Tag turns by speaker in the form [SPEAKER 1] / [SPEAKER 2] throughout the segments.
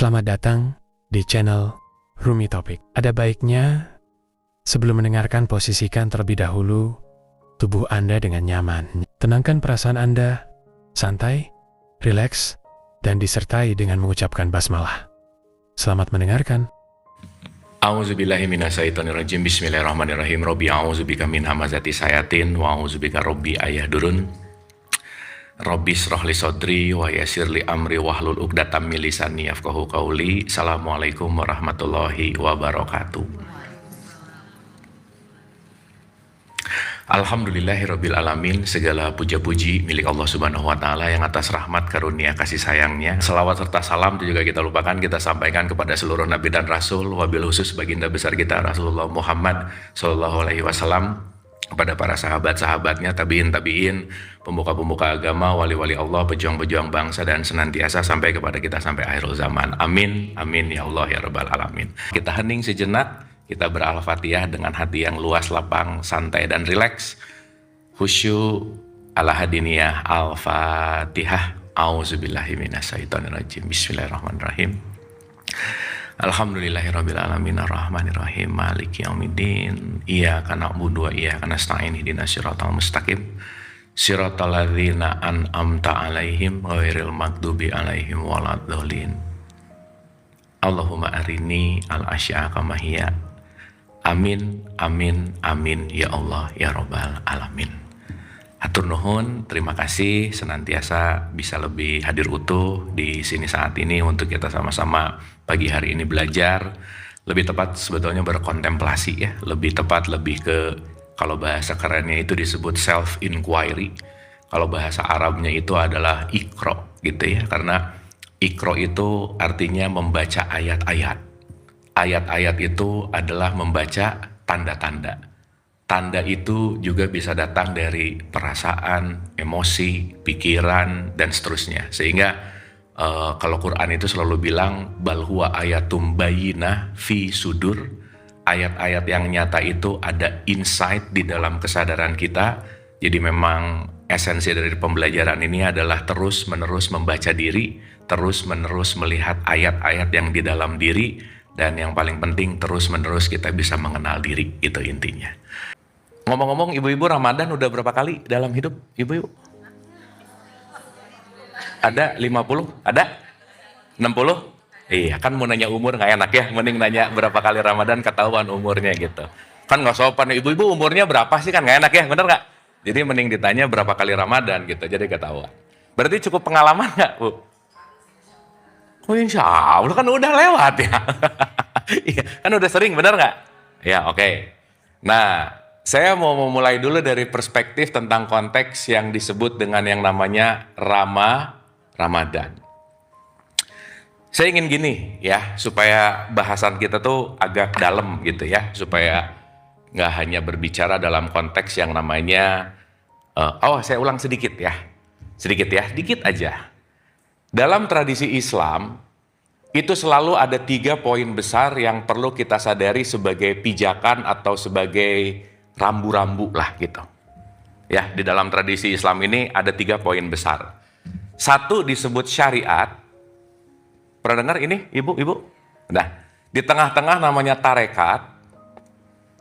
[SPEAKER 1] Selamat datang di channel Rumi Topik. Ada baiknya sebelum mendengarkan, posisikan terlebih dahulu tubuh Anda dengan nyaman. Tenangkan perasaan Anda, santai, rileks, dan disertai dengan mengucapkan basmalah. Selamat mendengarkan.
[SPEAKER 2] A'udzubillahi minasyaitonirrajim. Bismillahirrahmanirrahim. Rabbi a'udzubika min hamazati sayatin wa a'udzubika rabbi ayahdurun. Rabbi shrah li sadri wa yassir li amri wahlul 'uqdatam min lisani yafqahu qauli. Assalamualaikum warahmatullahi wabarakatuh. Alhamdulillahirabbil alamin. Segala puja-puji milik Allah Subhanahu wa taala yang atas rahmat karunia kasih sayangnya. Selawat serta salam itu juga kita lupakan, kita sampaikan kepada seluruh nabi dan rasul, wabil khusus baginda besar kita Rasulullah Muhammad sallallahu alaihi wasallam, kepada para sahabat-sahabatnya, tabi'in, pemuka-pemuka agama, wali-wali Allah, pejuang-pejuang bangsa, dan senantiasa sampai kepada kita sampai akhir zaman. Amin, amin ya Allah ya Rabbal alamin. Kita hening sejenak, kita ber-al-fatihah dengan hati yang luas, lapang, santai, dan rileks. Khusyuk ala hadiniyah al-fatihah. A'udzubillahi minasyaitonirrajim. Bismillahirrahmanirrahim. Alhamdulillahirabbil alamin arrahmanirrahim maliki yaumiddin iyyaka na'budu wa iyyaka nasta'in ihdinas siratal mustaqim siratal ladzina an'amta 'alaihim ghairil maghdubi 'alaihim waladdallin. Allahumma arini al-asya'a kama hiya. Amin amin amin ya Allah ya Rabbal alamin. Hatur nuhun, terima kasih senantiasa bisa lebih hadir utuh di sini saat ini untuk kita sama-sama pagi hari ini belajar. Lebih tepat sebetulnya berkontemplasi ya, lebih tepat lebih ke, kalau bahasa kerennya itu disebut self inquiry. Kalau bahasa Arabnya itu adalah iqra gitu ya, karena iqra itu artinya membaca ayat-ayat. Ayat-ayat itu adalah membaca tanda-tanda. Tanda itu juga bisa datang dari perasaan, emosi, pikiran, dan seterusnya. Sehingga kalau Quran itu selalu bilang bal huwa ayatum bayyinah fi sudur. Ayat-ayat yang nyata itu ada insight di dalam kesadaran kita. Jadi memang esensi dari pembelajaran ini adalah terus-menerus membaca diri, terus-menerus melihat ayat-ayat yang di dalam diri, dan yang paling penting terus-menerus kita bisa mengenal diri, itu intinya. Ngomong-ngomong, ibu-ibu Ramadan udah berapa kali dalam hidup ibu-ibu? Ada 50? Ada? 60? Iya, kan mau nanya umur nggak enak ya, mending nanya berapa kali Ramadan ketahuan umurnya gitu. Kan nggak sopan, ibu-ibu umurnya berapa sih, kan nggak enak ya, bener nggak? Jadi mending ditanya berapa kali Ramadan gitu, jadi ketahuan. Berarti cukup pengalaman nggak, Bu? Oh insya Allah, kan udah lewat ya. Iya, kan udah sering, bener nggak? Ya, oke. Nah, saya mau memulai dulu dari perspektif tentang konteks yang disebut dengan yang namanya Ramadan. Saya ingin gini ya, supaya bahasan kita tuh agak dalam gitu ya, supaya nggak hanya berbicara dalam konteks yang namanya, saya ulang sedikit ya, dikit aja. Dalam tradisi Islam, itu selalu ada 3 poin besar yang perlu kita sadari sebagai pijakan atau sebagai rambu-rambu lah gitu. Ya, di dalam tradisi Islam ini ada 3 poin besar. 1 disebut syariat. Pernah dengar ini, ibu-ibu? Nah, di tengah-tengah namanya tarekat.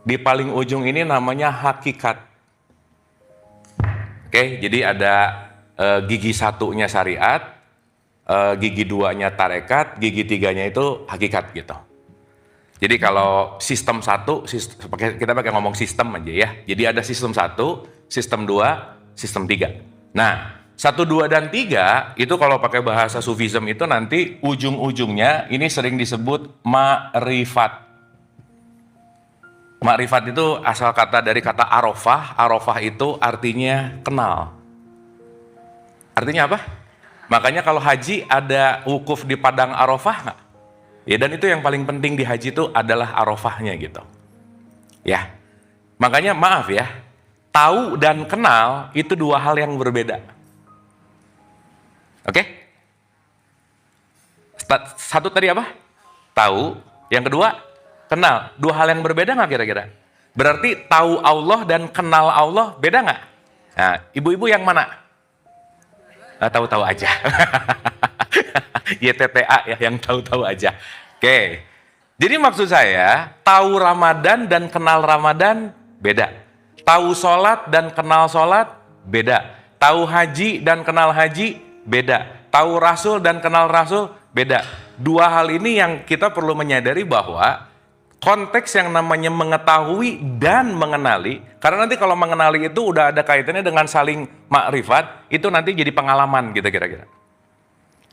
[SPEAKER 2] Di paling ujung ini namanya hakikat. Oke, jadi ada gigi 1-nya syariat, gigi 2-nya tarekat, gigi 3-nya itu hakikat gitu. Jadi kalau sistem 1, kita pakai ngomong sistem aja ya. Jadi ada sistem 1, sistem 2, sistem 3. Nah, 1, 2, dan 3 itu kalau pakai bahasa sufism itu nanti ujung-ujungnya ini sering disebut ma'rifat. Ma'rifat itu asal kata dari kata arafah. Arafah itu artinya kenal. Artinya apa? Makanya kalau haji ada wukuf di padang Arafah nggak? Ya, dan itu yang paling penting di haji itu adalah Arafahnya gitu. Ya, makanya maaf ya, tahu dan kenal itu 2 hal yang berbeda. Oke? 1 tadi apa? Tahu. Yang kedua, kenal. 2 hal yang berbeda nggak kira-kira? Berarti tahu Allah dan kenal Allah beda nggak? Nah, ibu-ibu yang mana? Tahu-tahu aja. YTTA ya, yang tahu-tahu aja. Oke. Jadi maksud saya, tahu Ramadan dan kenal Ramadan beda. Tahu sholat dan kenal sholat beda. Tahu haji dan kenal haji beda. Tahu Rasul dan kenal Rasul beda. Dua hal ini yang kita perlu menyadari bahwa konteks yang namanya mengetahui dan mengenali, karena nanti kalau mengenali itu udah ada kaitannya dengan saling makrifat, itu nanti jadi pengalaman gitu kira-kira.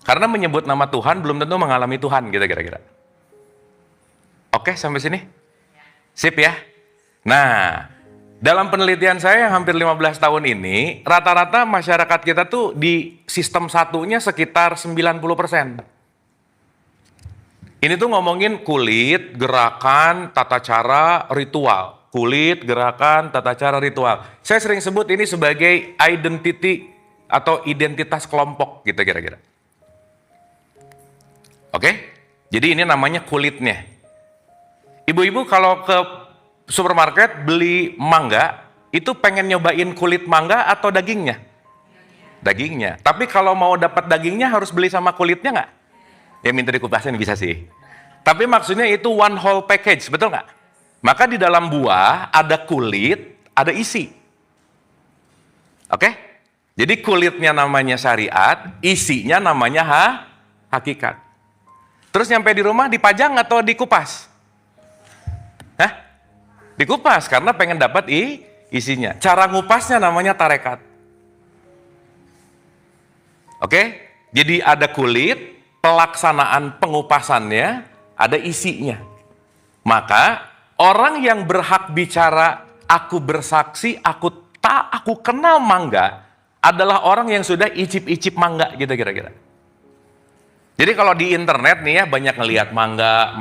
[SPEAKER 2] Karena menyebut nama Tuhan belum tentu mengalami Tuhan gitu kira-kira. Oke, sampai sini? Sip ya? Nah, dalam penelitian saya yang hampir 15 tahun ini, rata-rata masyarakat kita tuh di sistem satunya sekitar 90%. Ini tuh ngomongin kulit, gerakan, tata cara, ritual. Kulit, gerakan, tata cara, ritual. Saya sering sebut ini sebagai identity atau identitas kelompok gitu kira-kira. Oke? Jadi ini namanya kulitnya. Ibu-ibu kalau ke supermarket beli mangga, itu pengen nyobain kulit mangga atau dagingnya? Dagingnya. Tapi kalau mau dapat dagingnya harus beli sama kulitnya nggak? Ya minta dikupasin bisa sih. Tapi maksudnya itu one whole package, betul nggak? Maka di dalam buah ada kulit, ada isi. Oke? Jadi kulitnya namanya syariat, isinya namanya hakikat. Terus nyampe di rumah dipajang atau dikupas? Hah? Dikupas karena pengen dapat isinya. Cara ngupasnya namanya tarekat. Oke? Jadi ada kulit, pelaksanaan pengupasannya, ada isinya. Maka orang yang berhak bicara, aku bersaksi, aku kenal mangga, adalah orang yang sudah icip-icip mangga gitu kira-kira. Jadi kalau di internet nih ya banyak ngelihat mangga.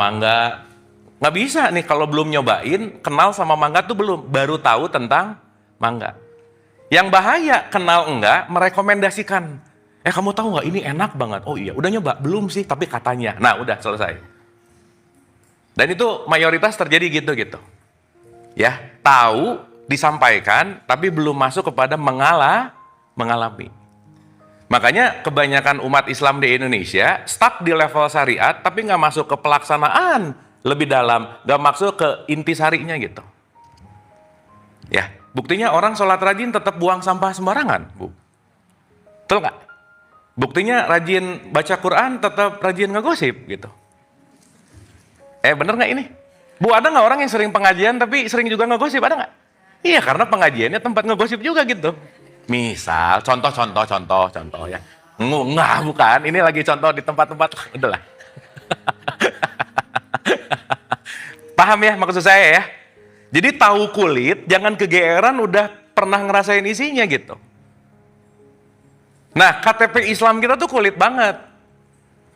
[SPEAKER 2] Nggak bisa nih kalau belum nyobain, kenal sama mangga tuh belum, baru tahu tentang mangga. Yang bahaya, kenal enggak, merekomendasikan. Kamu tahu nggak ini enak banget? Oh iya, udah nyoba? Belum sih, tapi katanya. Nah udah selesai. Dan itu mayoritas terjadi gitu-gitu. Ya, tahu, disampaikan, tapi belum masuk kepada mengalami. Makanya kebanyakan umat Islam di Indonesia stuck di level syariat, tapi nggak masuk ke pelaksanaan lebih dalam, gak maksud ke intisarinya gitu. Ya, buktinya orang sholat rajin tetap buang sampah sembarangan, Bu. Betul nggak? Buktinya rajin baca Quran tetap rajin ngegosip gitu. Bener nggak ini? Bu, ada nggak orang yang sering pengajian tapi sering juga ngegosip, ada nggak? Iya, karena pengajiannya tempat ngegosip juga gitu. Misal, contoh ya. Nggak, bukan. Ini lagi contoh di tempat-tempat, udahlah. Paham ya maksud saya ya? Jadi tahu kulit, jangan kegeeran udah pernah ngerasain isinya gitu. Nah, KTP Islam kita tuh kulit banget.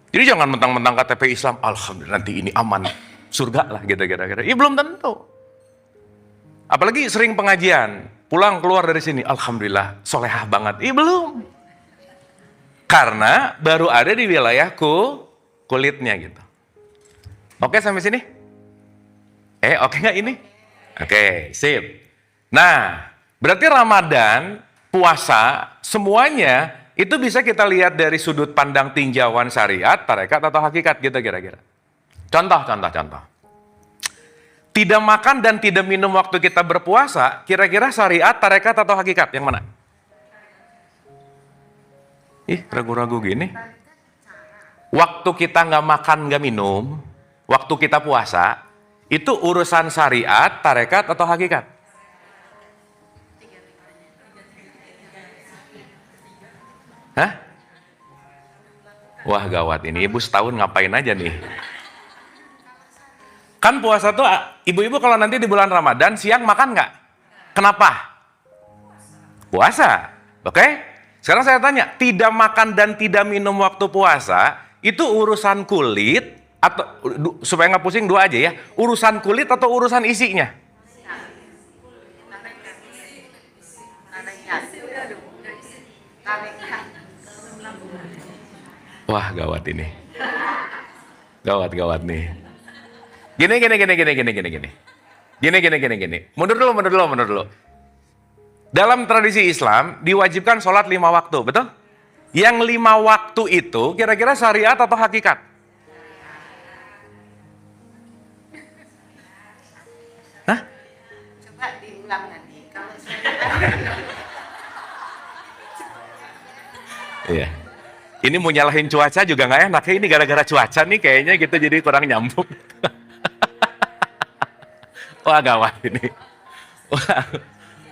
[SPEAKER 2] Jadi jangan mentang-mentang KTP Islam, alhamdulillah nanti ini aman, surga lah gitu kira-kira. Ya belum tentu. Apalagi sering pengajian, pulang keluar dari sini, alhamdulillah solehah banget. Belum. Karena baru ada di wilayahku kulitnya gitu. Oke sampai sini? Oke nggak ini? Oke, sip. Nah, berarti Ramadan, puasa, semuanya itu bisa kita lihat dari sudut pandang tinjauan syariat, tarekat atau hakikat gitu kira-kira. Contoh. Tidak makan dan tidak minum waktu kita berpuasa, kira-kira syariat, tarekat atau hakikat? Yang mana? Ragu-ragu gini. Waktu kita nggak makan, nggak minum, waktu kita puasa, itu urusan syariat, tarekat, atau hakikat? Hah? Wah gawat ini, ibu setahun ngapain aja nih? Kan puasa tuh, ibu-ibu kalau nanti di bulan Ramadan, siang makan nggak? Kenapa? Puasa, oke? Sekarang saya tanya, tidak makan dan tidak minum waktu puasa, itu urusan kulit, atau supaya nggak pusing dua aja ya, urusan kulit atau urusan isinya? Wah gawat ini, gawat nih. Gini. Mundur dulu. Dalam tradisi Islam diwajibkan sholat 5 waktu, betul? Yang 5 waktu itu kira-kira syariat atau hakikat? Hah?
[SPEAKER 3] Coba diulang nanti. Kalau
[SPEAKER 2] Iya. Ini mau nyalahin cuaca juga nggak enak. Ini gara-gara cuaca nih kayaknya gitu, jadi kurang nyambung. Wah gawat ini.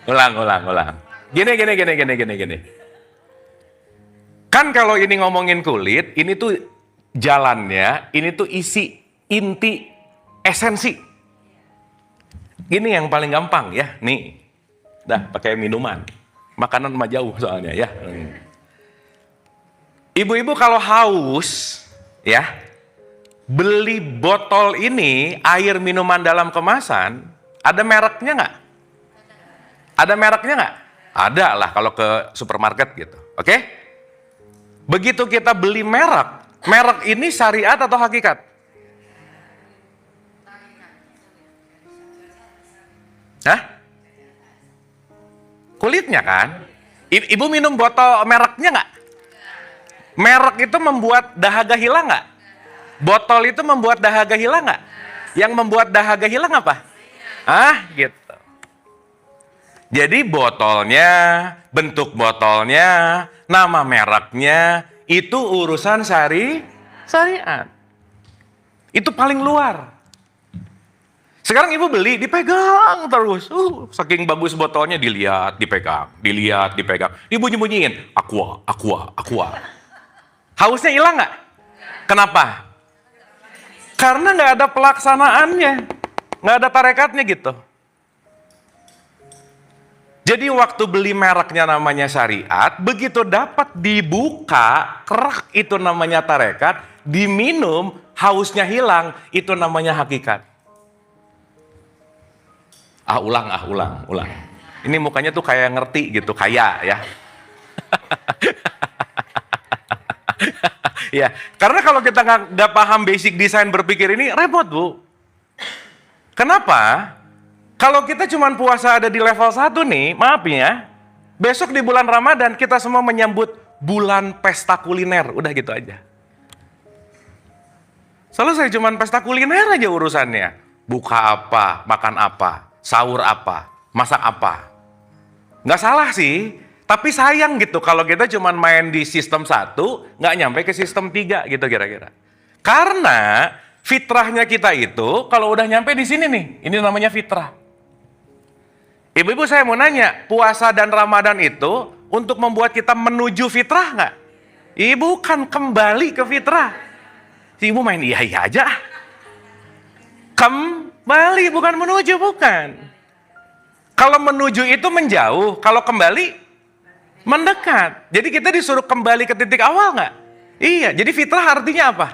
[SPEAKER 2] Ulang. Gini. Kan kalau ini ngomongin kulit, ini tuh jalannya, ini tuh isi, inti, esensi. Ini yang paling gampang ya, nih. Dah pakai minuman. Makanan mah jauh soalnya ya. Ibu-ibu kalau haus, ya, beli botol ini, air minuman dalam kemasan, ada mereknya nggak? Ada mereknya nggak? Ada lah kalau ke supermarket gitu, oke? Begitu kita beli merek ini syariat atau hakikat? Hah? Kulitnya kan? Ibu minum botol mereknya nggak? Merek itu membuat dahaga hilang nggak? Botol itu membuat dahaga hilang nggak? Yang membuat dahaga hilang apa? Gitu. Jadi botolnya, bentuk botolnya, nama mereknya, itu urusan syariat. Itu paling luar. Sekarang ibu beli, dipegang terus. Saking bagus botolnya, dilihat, dipegang. Dibunyi-bunyiin, aqua. Hausnya hilang nggak? Kenapa? Karena nggak ada pelaksanaannya, nggak ada tarekatnya gitu. Jadi waktu beli mereknya namanya syariat, begitu dapat dibuka, kerak itu namanya tarekat, diminum, hausnya hilang, itu namanya hakikat. Ulang. Ini mukanya tuh kayak ngerti gitu, kaya ya. Ya, karena kalau kita nggak paham basic desain berpikir ini repot Bu. Kenapa? Kalau kita cuma puasa ada di level 1 nih, maaf ya, besok di bulan Ramadan kita semua menyambut bulan pesta kuliner, udah gitu aja. Selesai cuman pesta kuliner aja urusannya. Buka apa, makan apa, sahur apa, masak apa. Nggak salah sih. Tapi sayang gitu kalau kita cuma main di sistem 1, nggak nyampe ke sistem 3 gitu kira-kira. Karena fitrahnya kita itu kalau udah nyampe di sini nih, ini namanya fitrah. Ibu-ibu saya mau nanya, puasa dan Ramadan itu untuk membuat kita menuju fitrah nggak? Ibu kan kembali ke fitrah. Si ibu main iya aja. Kembali bukan menuju, bukan. Kalau menuju itu menjauh, kalau kembali mendekat. Jadi kita disuruh kembali ke titik awal nggak? Iya, jadi fitrah artinya apa?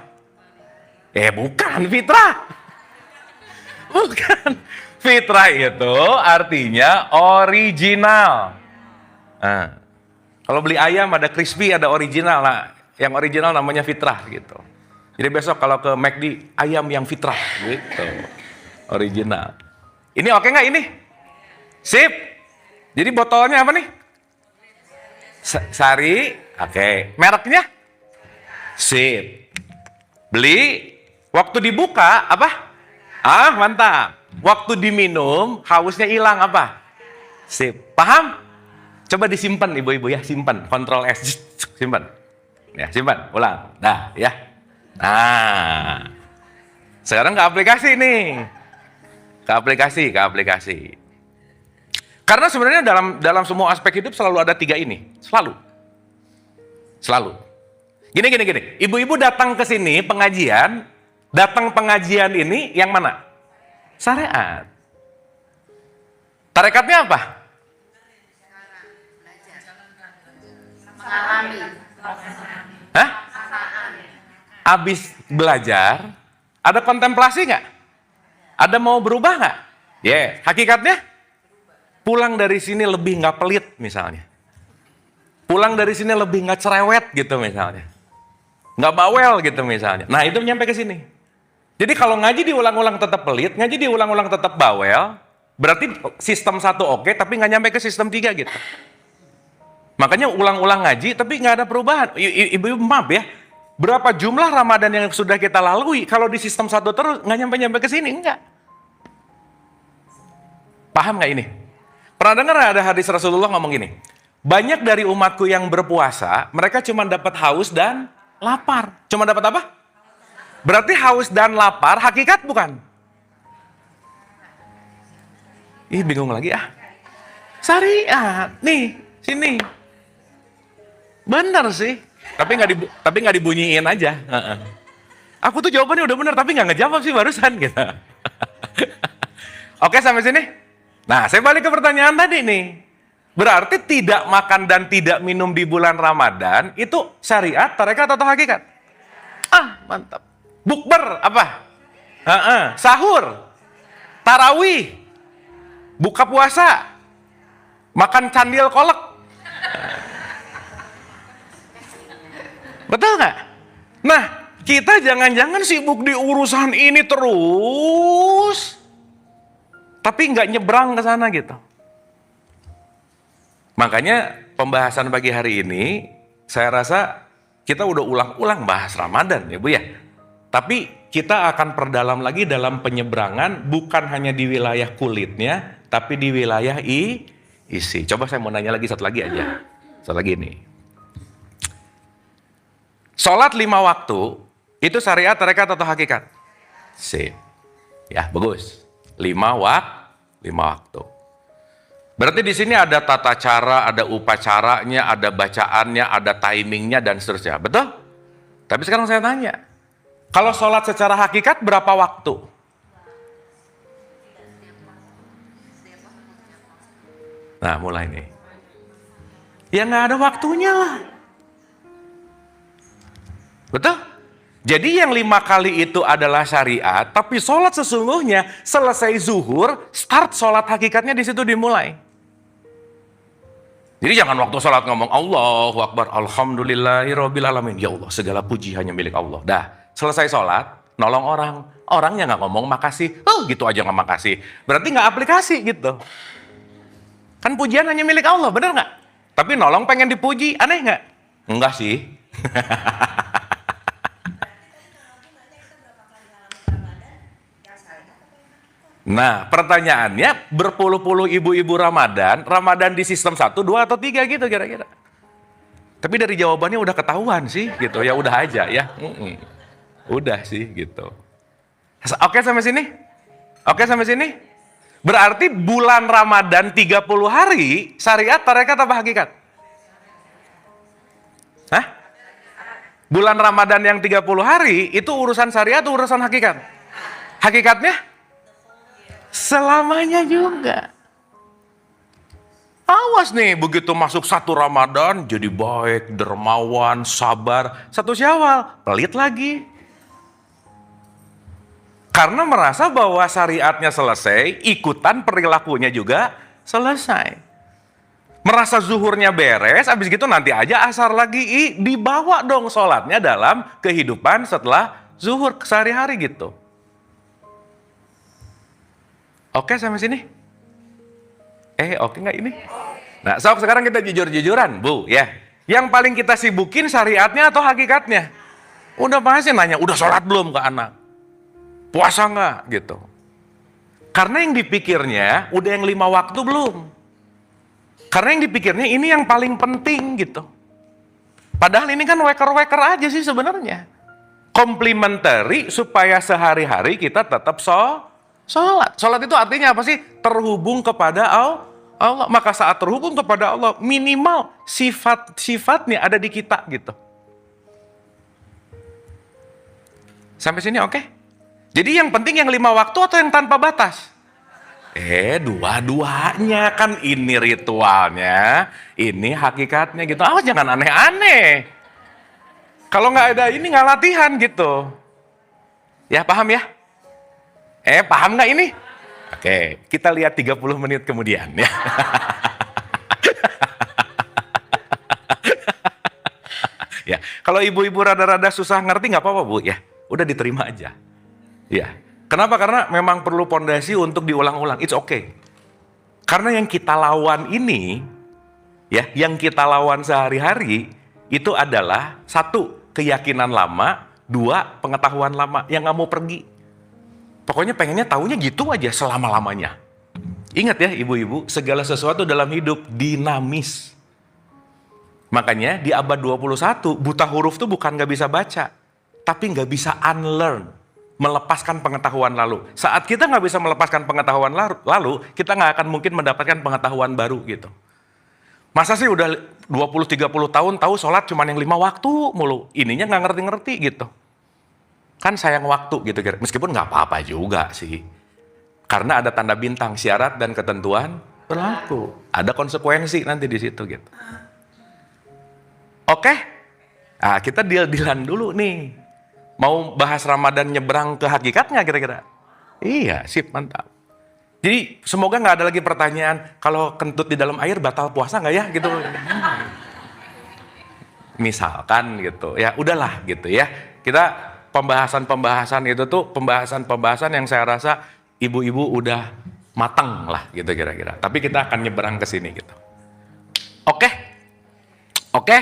[SPEAKER 2] Bukan fitrah. Bukan. Fitrah itu artinya original. Nah, kalau beli ayam ada crispy, ada original. Nah, yang original namanya fitrah gitu. Jadi besok kalau ke McD, ayam yang fitrah gitu. Original. Ini oke nggak ini? Sip. Jadi botolnya apa nih? Sari, oke. Mereknya? Sip. Beli, waktu dibuka apa? Mantap. Waktu diminum, hausnya hilang apa? Sip. Paham? Coba disimpan ibu-ibu ya, simpan. Ctrl S, simpan. Ya, simpan. Ulang. Nah, ya. Nah. Sekarang ke aplikasi nih. Ke aplikasi. Karena sebenarnya dalam semua aspek hidup selalu ada 3 ini. Selalu. Gini. Ibu-ibu datang ke sini pengajian ini yang mana? Syariat. Tarekatnya apa? Hah? Abis belajar, ada kontemplasi nggak? Ada mau berubah nggak? Hakikatnya? Pulang dari sini lebih nggak pelit misalnya. Pulang dari sini lebih nggak cerewet gitu misalnya. Nggak bawel gitu misalnya. Nah itu nyampe ke sini. Jadi kalau ngaji diulang-ulang tetap pelit, ngaji diulang-ulang tetap bawel, berarti sistem 1 oke, tapi nggak nyampe ke sistem 3 gitu. Makanya ulang-ulang ngaji tapi nggak ada perubahan. Ibu-ibu maaf ya, berapa jumlah Ramadan yang sudah kita lalui, kalau di sistem satu terus nggak nyampe-nyampe ke sini, enggak. Paham nggak ini? Pernah dengar ada hadis Rasulullah ngomong gini, banyak dari umatku yang berpuasa, mereka cuma dapat haus dan lapar. Cuma dapat apa? Berarti haus dan lapar hakikat bukan? Ih, bingung lagi ah. Syariat, nih, sini. Bener sih, tapi nggak dibunyiin aja. Aku tuh jawabannya udah bener, tapi nggak ngejawab sih barusan gitu. Oke, sampai sini. Nah, saya balik ke pertanyaan tadi nih. Berarti tidak makan dan tidak minum di bulan Ramadan itu syariat, tarekat atau hakikat? Ah, mantap. Bukber apa? Sahur, tarawih, buka puasa, makan candil kolak. Betul nggak? Nah, kita jangan-jangan sibuk di urusan ini terus, tapi nggak nyebrang ke sana gitu. Makanya pembahasan pagi hari ini, saya rasa kita udah ulang-ulang bahas Ramadan ya Bu ya. Tapi kita akan perdalam lagi dalam penyeberangan, bukan hanya di wilayah kulitnya, tapi di wilayah isi. Coba saya mau nanya lagi satu lagi aja. Satu lagi nih. Sholat 5 waktu, itu syariat, tarekat atau hakikat? Sip. Ya, bagus. 5 waktu. Berarti di sini ada tata cara, ada upacaranya, ada bacaannya, ada timingnya, dan seterusnya. Betul? Tapi sekarang saya tanya, kalau sholat secara hakikat berapa waktu? Nah, mulai nih. Ya nggak ada waktunya lah. Betul? Jadi yang 5 kali itu adalah syariat, tapi sholat sesungguhnya selesai zuhur, start sholat hakikatnya di situ dimulai. Jadi jangan waktu sholat ngomong Allahu Akbar, Alhamdulillahirabbil alamin. Ya Allah, segala puji hanya milik Allah. Dah, selesai sholat, nolong orang. Orangnya nggak ngomong makasih, gitu aja nggak makasih. Berarti nggak aplikasi gitu. Kan pujian hanya milik Allah, bener nggak? Tapi nolong pengen dipuji, aneh nggak? Enggak sih. Nah, pertanyaannya berpuluh-puluh ibu-ibu Ramadan di sistem 1, 2, atau 3 gitu kira-kira. Tapi dari jawabannya udah ketahuan sih gitu, ya udah aja ya. Udah sih gitu. Oke sampai sini? Oke sampai sini? Berarti bulan Ramadan 30 hari, syariat, tarekat, apa hakikat? Hah? Bulan Ramadan yang 30 hari, itu urusan syariat atau urusan hakikat? Hakikatnya? Selamanya juga. Awas nih, begitu masuk 1 Ramadan, jadi baik, dermawan, sabar. 1 Syawal, pelit lagi. Karena merasa bahwa syariatnya selesai, ikutan perilakunya juga selesai. Merasa zuhurnya beres, habis gitu nanti aja asar lagi, dibawa dong sholatnya dalam kehidupan setelah zuhur, sehari-hari gitu. Oke sampai sini? Oke nggak ini? Nah, sekarang kita jujur-jujuran, Bu, ya. Yang paling kita sibukin syariatnya atau hakikatnya? Udah pasti nanya, udah sholat belum ke anak? Puasa nggak? Gitu. Karena yang dipikirnya, udah yang 5 waktu belum? Karena yang dipikirnya ini yang paling penting gitu. Padahal ini kan weker-weker aja sih sebenarnya. Complementary supaya sehari-hari kita tetap sholat. Sholat itu artinya apa sih? Terhubung kepada Allah. Maka saat terhubung kepada Allah, minimal sifat-sifatnya ada di kita gitu. Sampai sini oke? Jadi yang penting yang 5 waktu atau yang tanpa batas? Dua-duanya, kan ini ritualnya, ini hakikatnya gitu. Jangan aneh-aneh. Kalau nggak ada ini nggak latihan gitu. Ya paham ya? Paham nggak ini? Oke, kita lihat 30 menit kemudian ya. Ya, kalau ibu-ibu rada-rada susah ngerti nggak apa-apa Bu ya, udah diterima aja. Ya, kenapa? Karena memang perlu pondasi untuk diulang-ulang. It's okay. Karena yang kita lawan ini, ya, yang kita lawan sehari-hari itu adalah satu, keyakinan lama, dua, pengetahuan lama yang nggak mau pergi. Pokoknya pengennya taunya gitu aja selama-lamanya. Ingat ya ibu-ibu, segala sesuatu dalam hidup dinamis. Makanya di abad 21, buta huruf tuh bukan nggak bisa baca, tapi nggak bisa unlearn, melepaskan pengetahuan lalu. Saat kita nggak bisa melepaskan pengetahuan lalu, kita nggak akan mungkin mendapatkan pengetahuan baru gitu. Masa sih udah 20-30 tahun tahu sholat cuma yang 5 waktu mulu, ininya nggak ngerti-ngerti gitu. Kan sayang waktu gitu, meskipun nggak apa-apa juga sih. Karena ada tanda bintang, syarat dan ketentuan berlaku. Ada konsekuensi nanti di situ gitu. Oke? Nah, kita deal-dealan dulu nih. Mau bahas Ramadan nyebrang ke hakikat nggak kira-kira? Iya, sip, mantap. Jadi semoga nggak ada lagi pertanyaan, kalau kentut di dalam air batal puasa nggak ya? Gitu. Misalkan gitu, ya udahlah gitu ya. Kita pembahasan-pembahasan itu tuh pembahasan-pembahasan yang saya rasa ibu-ibu udah matang lah gitu kira-kira. Tapi kita akan nyebrang ke sini gitu. Oke? Oke?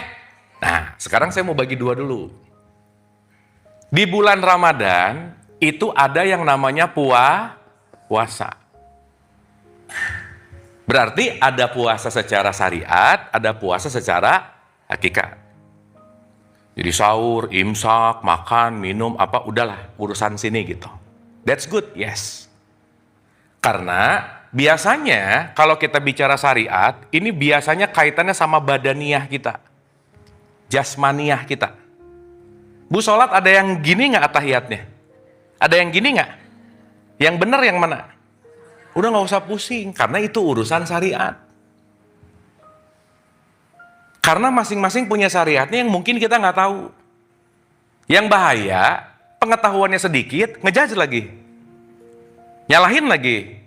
[SPEAKER 2] Nah, sekarang saya mau bagi dua dulu. Di bulan Ramadan itu ada yang namanya puasa. Berarti ada puasa secara syariat, ada puasa secara hakikat. Jadi sahur, imsak, makan, minum, apa udahlah urusan sini gitu. That's good, yes. Karena biasanya kalau kita bicara syariat, ini biasanya kaitannya sama badaniyah kita. Jasmaniyah kita. Bu, sholat ada yang gini nggak atahiyatnya? Ada yang gini nggak? Yang benar yang mana? Udah nggak usah pusing, karena itu urusan syariat. Karena masing-masing punya syariatnya yang mungkin kita nggak tahu. Yang bahaya, pengetahuannya sedikit, ngejudge lagi. Nyalahin lagi.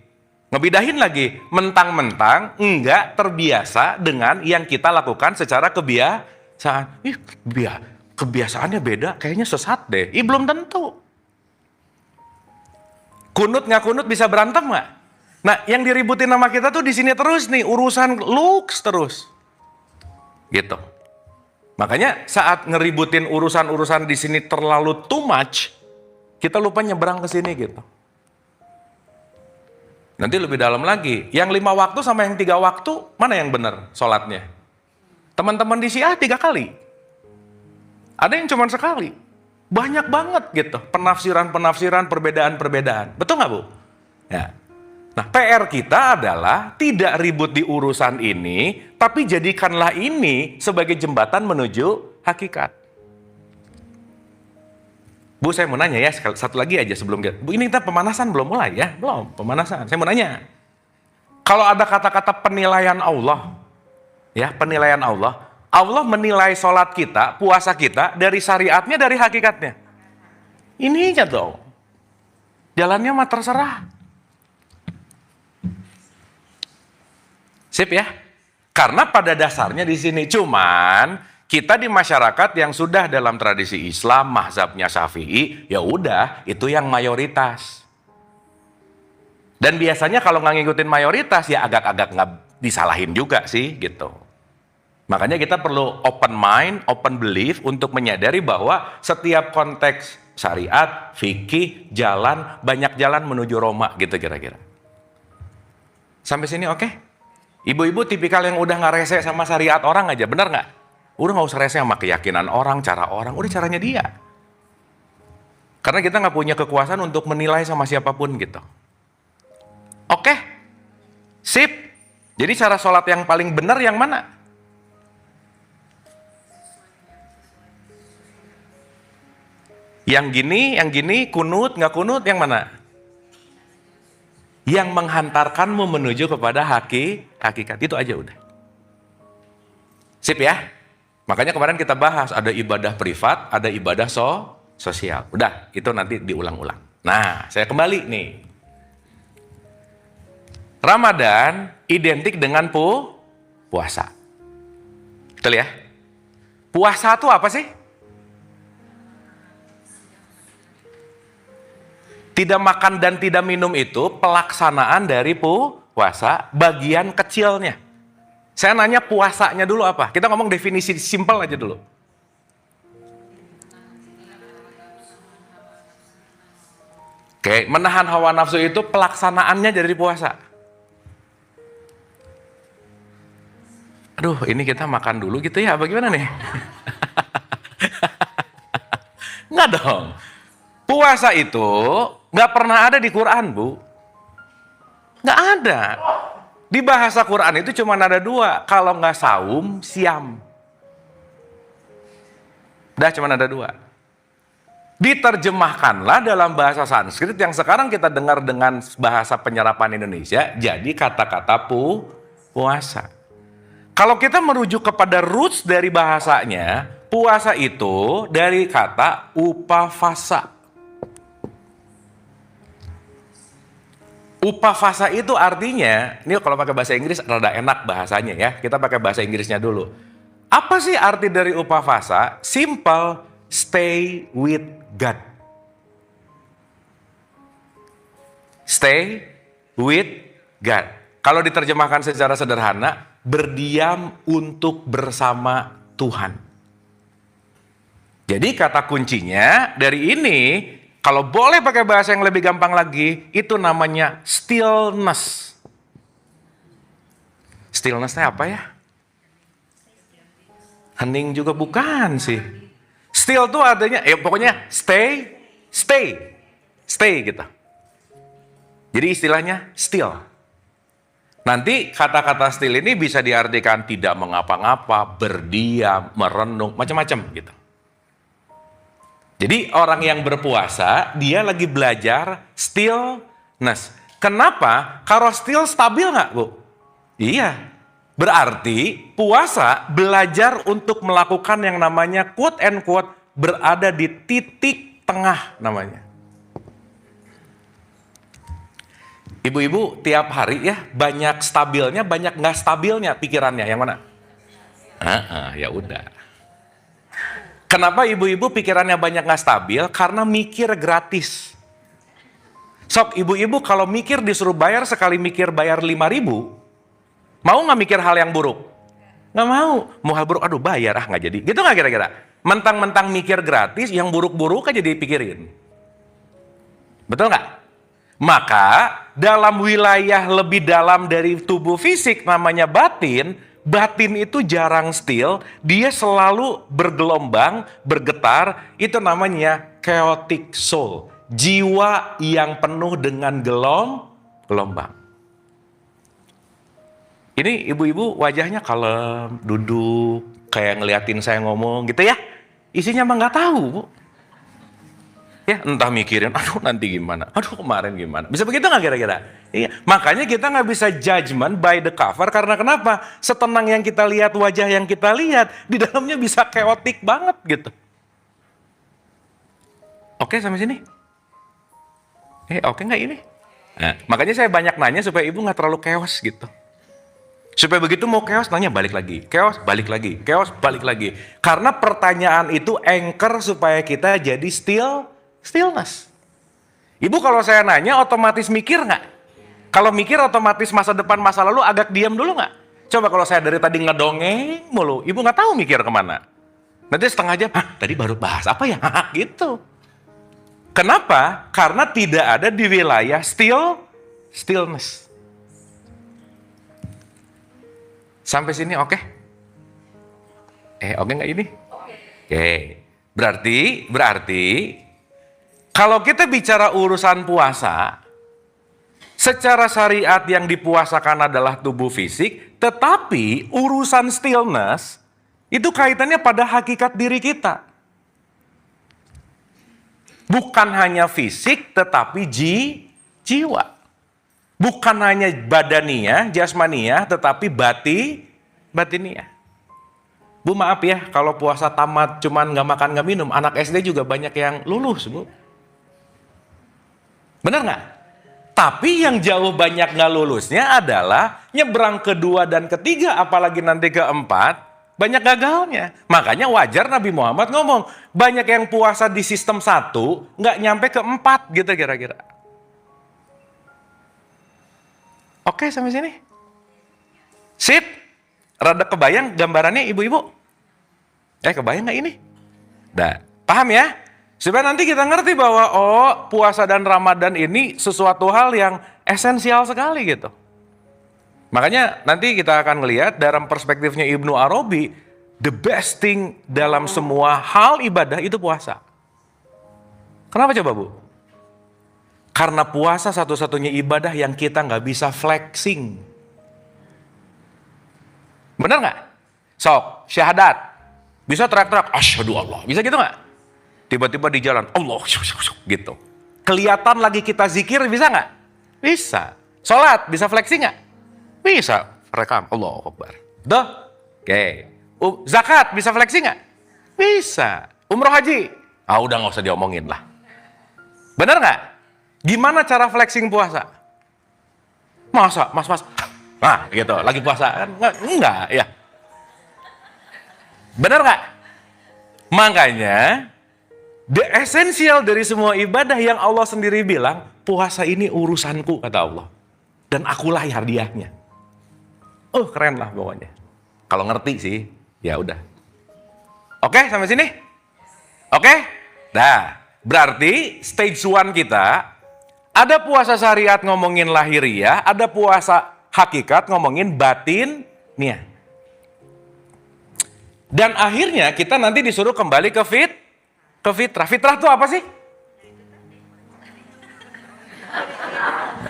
[SPEAKER 2] Ngebidahin lagi. Mentang-mentang nggak terbiasa dengan yang kita lakukan secara kebiasaan. Kebiasaannya beda, kayaknya sesat deh. Belum tentu. Kunut nggak kunut bisa berantem nggak? Nah, yang diributin sama kita tuh di sini terus nih, urusan looks terus. Gitu. Makanya saat ngeributin urusan-urusan di sini terlalu too much, kita lupa nyebrang ke sini gitu. Nanti lebih dalam lagi, yang 5 waktu sama yang 3 waktu, mana yang benar sholatnya? Teman-teman di Syiah 3 kali. Ada yang cuma sekali. Banyak banget gitu, penafsiran-penafsiran, perbedaan-perbedaan. Betul nggak Bu? Ya. Nah, PR kita adalah tidak ribut di urusan ini, tapi jadikanlah ini sebagai jembatan menuju hakikat. Bu, saya mau nanya ya, satu lagi aja sebelum kita. Bu, ini kita pemanasan belum mulai ya? Belum, pemanasan. Saya mau nanya. Kalau ada kata-kata penilaian Allah, ya penilaian Allah, Allah menilai sholat kita, puasa kita dari syariatnya, dari hakikatnya. Ini aja dong. Jalannya mah terserah. Sip ya? Karena pada dasarnya di sini cuman kita di masyarakat yang sudah dalam tradisi Islam, mazhabnya Syafi'i, ya udah itu yang mayoritas. Dan biasanya kalau nggak ngikutin mayoritas ya agak-agak nggak disalahin juga sih gitu. Makanya kita perlu open mind, open belief untuk menyadari bahwa setiap konteks syariat, fikih, jalan, banyak jalan menuju Roma gitu kira-kira. Sampai sini oke? Ibu-ibu tipikal yang udah nggak rese sama syariat orang aja, benar nggak? Udah nggak usah rese sama keyakinan orang, cara orang, udah caranya dia. Karena kita nggak punya kekuasaan untuk menilai sama siapapun gitu. Oke? Sip. Jadi cara sholat yang paling benar yang mana? Yang gini, kunut, nggak kunut, yang mana? Yang menghantarkanmu menuju kepada hakikat. Itu aja udah. Sip ya? Makanya kemarin kita bahas, ada ibadah privat, ada ibadah sosial. Udah, itu nanti diulang-ulang. Nah, saya kembali nih. Ramadan identik dengan puasa. Betul ya? Puasa itu apa sih? Tidak makan dan tidak minum itu pelaksanaan dari puasa, bagian kecilnya. Saya nanya puasanya dulu apa? Kita ngomong definisi simpel aja dulu. Oke, menahan hawa nafsu itu pelaksanaannya dari puasa. Aduh, ini kita makan dulu gitu ya, apa gimana nih? Nggak dong. Puasa itu nggak pernah ada di Quran, Bu. Nggak ada. Di bahasa Quran itu cuma ada dua. Kalau nggak saum, siam. Dah cuma ada dua. Diterjemahkanlah dalam bahasa Sanskrit yang sekarang kita dengar dengan bahasa penyerapan Indonesia, jadi kata-kata puasa. Kalau kita merujuk kepada roots dari bahasanya, puasa itu dari kata upavasa. Upavasa itu artinya, ini kalau pakai bahasa Inggris rada enak bahasanya ya, kita pakai bahasa Inggrisnya dulu. Apa sih arti dari upavasa? Simple, stay with God. Stay with God. Kalau diterjemahkan secara sederhana, berdiam untuk bersama Tuhan. Jadi kata kuncinya dari ini, kalau boleh pakai bahasa yang lebih gampang lagi, itu namanya stillness. Stillness-nya apa ya? Hening juga bukan sih. Still tuh artinya, pokoknya stay gitu. Jadi istilahnya still. Nanti kata-kata still ini bisa diartikan tidak mengapa-ngapa, berdiam, merenung, macam-macam gitu. Jadi orang yang berpuasa, dia lagi belajar stillness. Kenapa? Kalau still stabil nggak, Bu? Iya. Berarti puasa belajar untuk melakukan yang namanya quote and quote berada di titik tengah namanya. Ibu-ibu tiap hari ya banyak stabilnya, banyak nggak stabilnya pikirannya. Yang mana? Ya udah. Kenapa ibu-ibu pikirannya banyak nggak stabil? Karena mikir gratis. Sok ibu-ibu kalau mikir disuruh bayar sekali mikir bayar 5.000, mau nggak mikir hal yang buruk? Nggak mau. Mau hal buruk, aduh bayar nggak jadi. Gitu nggak kira-kira? Mentang-mentang mikir gratis, yang buruk-buruk aja dipikirin. Betul nggak? Maka dalam wilayah lebih dalam dari tubuh fisik namanya batin, batin itu jarang still, dia selalu bergelombang, bergetar, itu namanya chaotic soul. Jiwa yang penuh dengan gelombang. Ini ibu-ibu wajahnya kalem, duduk, kayak ngeliatin saya ngomong gitu ya. Isinya mah nggak tahu, Bu. Ya entah mikirin, aduh nanti gimana, aduh kemarin gimana. Bisa begitu nggak kira-kira? Iya. Makanya kita nggak bisa judgment by the cover, karena kenapa? Setenang yang kita lihat, wajah yang kita lihat, di dalamnya bisa chaotic banget gitu. Oke sampai sini? Oke nggak ini? Nah, makanya saya banyak nanya supaya ibu nggak terlalu chaos gitu. Supaya begitu mau chaos, nanya balik lagi. Chaos, balik lagi. Chaos, balik lagi. Karena pertanyaan itu anchor supaya kita jadi stillness. Ibu kalau saya nanya otomatis mikir nggak? Kalau mikir otomatis masa depan, masa lalu agak diam dulu nggak? Coba kalau saya dari tadi ngedongeng mulu, ibu nggak tahu mikir kemana. Nanti setengah jam, tadi baru bahas apa ya? Gitu. Kenapa? Karena tidak ada di wilayah stillness. Sampai sini oke? Oke nggak ini? Oke. Berarti kalau kita bicara urusan puasa, secara syariat yang dipuasakan adalah tubuh fisik, tetapi urusan stillness itu kaitannya pada hakikat diri kita. Bukan hanya fisik, tetapi jiwa. Bukan hanya badania, jasmania, tetapi batiniah. Bu maaf ya, kalau puasa tamat cuman nggak makan nggak minum, anak SD juga banyak yang lulus, Bu. Benar nggak? Tapi yang jauh banyak nggak lulusnya adalah nyebrang kedua dan ketiga, apalagi nanti keempat, banyak gagalnya. Makanya wajar Nabi Muhammad ngomong, banyak yang puasa di sistem 1, nggak nyampe ke 4 gitu kira-kira. Oke sampai sini? Sip? Rada kebayang gambarannya ibu-ibu? Kebayang nggak ini? Nah, paham ya? Supaya nanti kita ngerti bahwa puasa dan Ramadan ini sesuatu hal yang esensial sekali gitu. Makanya nanti kita akan melihat dalam perspektifnya Ibnu Arabi, the best thing dalam semua hal ibadah itu puasa. Kenapa coba Bu? Karena puasa satu-satunya ibadah yang kita nggak bisa flexing. Bener nggak? Sok, syahadat. Bisa teriak-teriak, asyhadu Allah. Bisa gitu nggak? Tiba-tiba di jalan, Allah, gitu. Kelihatan lagi kita zikir, bisa nggak? Bisa. Sholat, bisa flexing nggak? Bisa. Rekam, Allahu Akbar. Duh. Oke. Zakat, bisa flexing nggak? Bisa. Umroh haji? Udah nggak usah diomongin lah. Bener nggak? Gimana cara flexing puasa? Masa, mas. Nah, gitu. Lagi puasa kan? Enggak, ya. Benar nggak? Makanya, the essential dari semua ibadah yang Allah sendiri bilang, puasa ini urusanku, kata Allah. Dan akulah hadiahnya. Keren lah pokoknya. Kalau ngerti sih, ya udah. Oke, sampai sini? Oke? Nah, berarti stage 1 kita, ada puasa syariat ngomongin lahiriah, ada puasa hakikat ngomongin batinnya. Dan akhirnya kita nanti disuruh kembali ke fitrah. Fitrah itu apa sih?